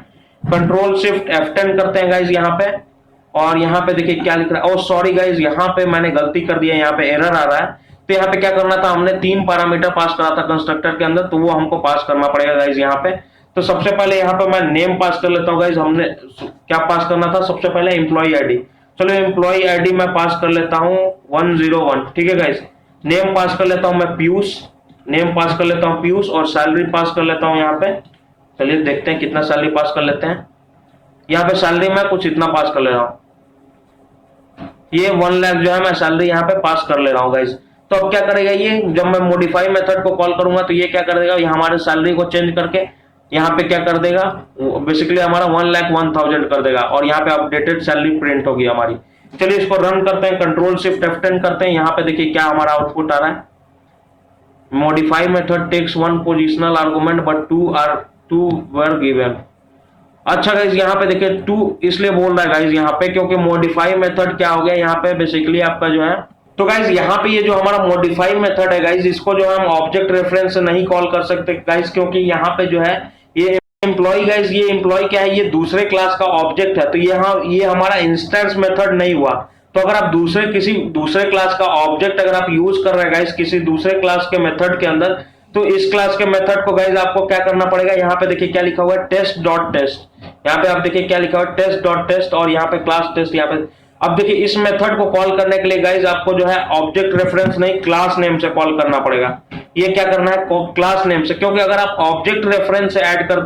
Speaker 1: कंट्रोल शिफ्ट F10 करते हैं गाइज यहाँ पे, और यहाँ पे देखिए क्या लिख रहा है, ओ सॉरी गाइज यहाँ पे मैंने गलती कर दिया, यहाँ पे एरर आ रहा है। तो यहाँ पे क्या करना था, हमने 3 पैरामीटर पास करा था कंस्ट्रक्टर के अंदर, तो वो हमको पास करना पड़ेगा गाइज यहाँ पे। तो सबसे पहले यहाँ पे मैं नेम पास कर लेता हूँ गाइज। हमने क्या पास करना था, सबसे पहले एम्प्लॉय आईडी। चलो एम्प्लॉय आईडी मैं पास कर लेता हूँ 101, ठीक है गाइज। नेम पास कर लेता हूँ मैं पीयूष, नेम पास कर लेता हूँ पीयूष, और सैलरी पास कर लेता हूँ यहाँ पे। चलिए देखते हैं कितना सैलरी पास कर लेते हैं। यहाँ पे सैलरी मैं कुछ इतना पास कर ले रहा हूँ, ये 1 लाख जो है मैं सैलरी यहाँ पे पास कर ले रहा हूँ गाइज। तो अब क्या करेगा ये, जब मैं मॉडिफाई मेथड को कॉल करूंगा तो ये क्या कर देगा, ये हमारे सैलरी को चेंज करके यहाँ पे क्या कर देगा, बेसिकली हमारा 1,01,000 कर देगा, और यहाँ पे अपडेटेड सैलरी प्रिंट होगी हमारी। चलिए इसको रन करते हैं, कंट्रोल शिफ्ट F10 करते हैं। यहाँ पे देखिए क्या हमारा आउटपुट आ रहा है, modify method takes 1 positional argument but 2 were given. अच्छा गाइज यहाँ पे देखिए 2 इसलिए बोल रहा है गाइज यहाँ पे, क्योंकि मॉडिफाई मेथड क्या हो गया यहाँ पे, बेसिकली आपका जो है तो गाइज यहाँ पे ये जो हमारा मॉडिफाई मेथड है गाइज, इसको जो है हम ऑब्जेक्ट रेफरेंस से नहीं कॉल कर सकते गाइज, क्योंकि यहाँ पे जो है ये एम्प्लॉय गाइज, ये एम्प्लॉय क्या है, ये दूसरे क्लास का ऑब्जेक्ट है, तो यहाँ ये हमारा इंस्टेंस मेथड नहीं हुआ। तो अगर आप किसी दूसरे क्लास का ऑब्जेक्ट अगर आप यूज कर रहे हैं गाइज किसी दूसरे क्लास के मेथड के अंदर, तो इस क्लास के मेथड को गाइज आपको क्या करना पड़ेगा, यहाँ पे देखिए क्या लिखा हुआ है, टेस्ट डॉट टेस्ट। यहाँ पे आप देखिए क्या लिखा हुआ है, टेस्ट डॉट टेस्ट, और यहाँ पे क्लास टेस्ट। यहाँ पे अब देखिए इस मेथड को कॉल करने के लिए गाइज आपको जो है ऑब्जेक्ट रेफरेंस नहीं, क्लास नेम से कॉल करना पड़ेगा। ये क्या करना है, क्लास नेम से, क्योंकि अगर आप ऑब्जेक्ट रेफरेंस से ऐड कर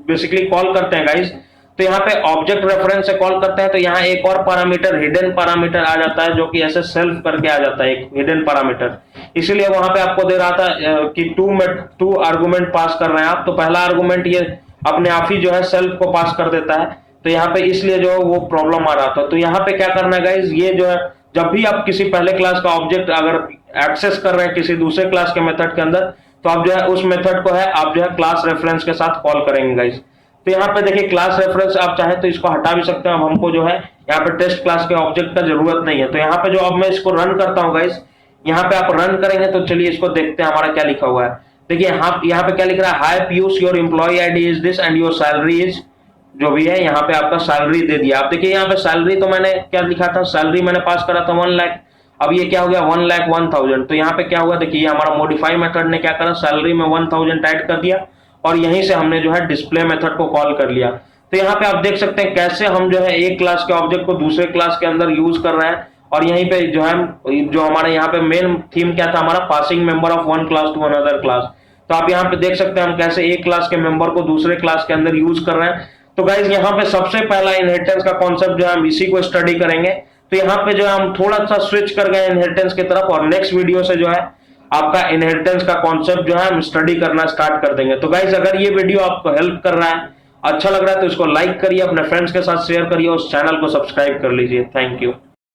Speaker 1: बेसिकली कॉल करते हैं गाइज, तो यहाँ पे ऑब्जेक्ट रेफरेंस से कॉल करते हैं, तो यहाँ एक और पैरामीटर हिडन पैरामीटर आ जाता है, जो कि ऐसे सेल्फ करके आ जाता है, एक हिडन पैरामीटर। इसलिए वहां पे आपको दे रहा था कि टू आर्गुमेंट पास कर रहे हैं आप, तो पहला आर्गुमेंट ये अपने आप ही जो है सेल्फ को पास कर देता है, तो यहाँ पे इसलिए जो है वो प्रॉब्लम आ रहा था। तो यहाँ पे क्या करना है गाइज, ये जो है जब भी आप किसी पहले क्लास का ऑब्जेक्ट अगर एक्सेस कर रहे हैं किसी दूसरे क्लास के मेथड के अंदर, तो आप जो है उस मेथड को है आप जो है क्लास रेफरेंस के साथ कॉल करेंगे गाइज। तो यहाँ पे देखिए क्लास रेफरेंस आप चाहे तो इसको हटा भी सकते हैं, अब हमको जो है यहाँ पे टेस्ट क्लास के ऑब्जेक्ट का जरूरत नहीं है। तो यहाँ पे जो अब मैं इसको रन करता हूँ गाइज, यहाँ पे आप रन करेंगे तो चलिए इसको देखते हैं हमारा क्या लिखा हुआ है। देखिए यहाँ पे क्या लिख रहा है, hi Piyush, your employ ID is this and your salary is, जो भी है यहाँ पे आपका सैलरी दे दिया। आप देखिए यहाँ पे सैलरी तो मैंने क्या लिखा था, सैलरी मैंने पास करा था 1 लाख, अब ये क्या हो गया 1,01,000। तो यहाँ पे क्या हुआ, देखिए हमारा मॉडिफाई मेथड ने क्या करा, सैलरी में 1,000 ऐड कर दिया, और यहीं से हमने जो है डिस्प्ले मेथड को कॉल कर लिया। तो यहाँ पे आप देख सकते हैं कैसे हम जो है एक क्लास के ऑब्जेक्ट को दूसरे क्लास के अंदर यूज कर रहे हैं। और यहीं पे जो है जो हमारे यहाँ पे मेन थीम क्या था हमारा, passing member of one class to another class. तो आप यहाँ पे देख सकते हैं हम कैसे एक क्लास के मेंबर को दूसरे क्लास के अंदर यूज कर रहे हैं। तो गाइज यहाँ पे सबसे पहला इनहेरिटेंस का कॉन्सेप्ट जो है हम इसी को स्टडी करेंगे। तो यहाँ पे जो है हम थोड़ा सा स्विच कर गए इनहेरिटेंस की तरफ, और नेक्स्ट वीडियो से जो है आपका इनहेरिटेंस का कॉन्सेप्ट जो है हम स्टडी करना स्टार्ट कर देंगे। तो गाइज अगर ये वीडियो आपको हेल्प कर रहा है, अच्छा लग रहा है, तो इसको लाइक करिए, अपने फ्रेंड्स के साथ शेयर करिए, उस चैनल को सब्सक्राइब कर लीजिए। Thank you.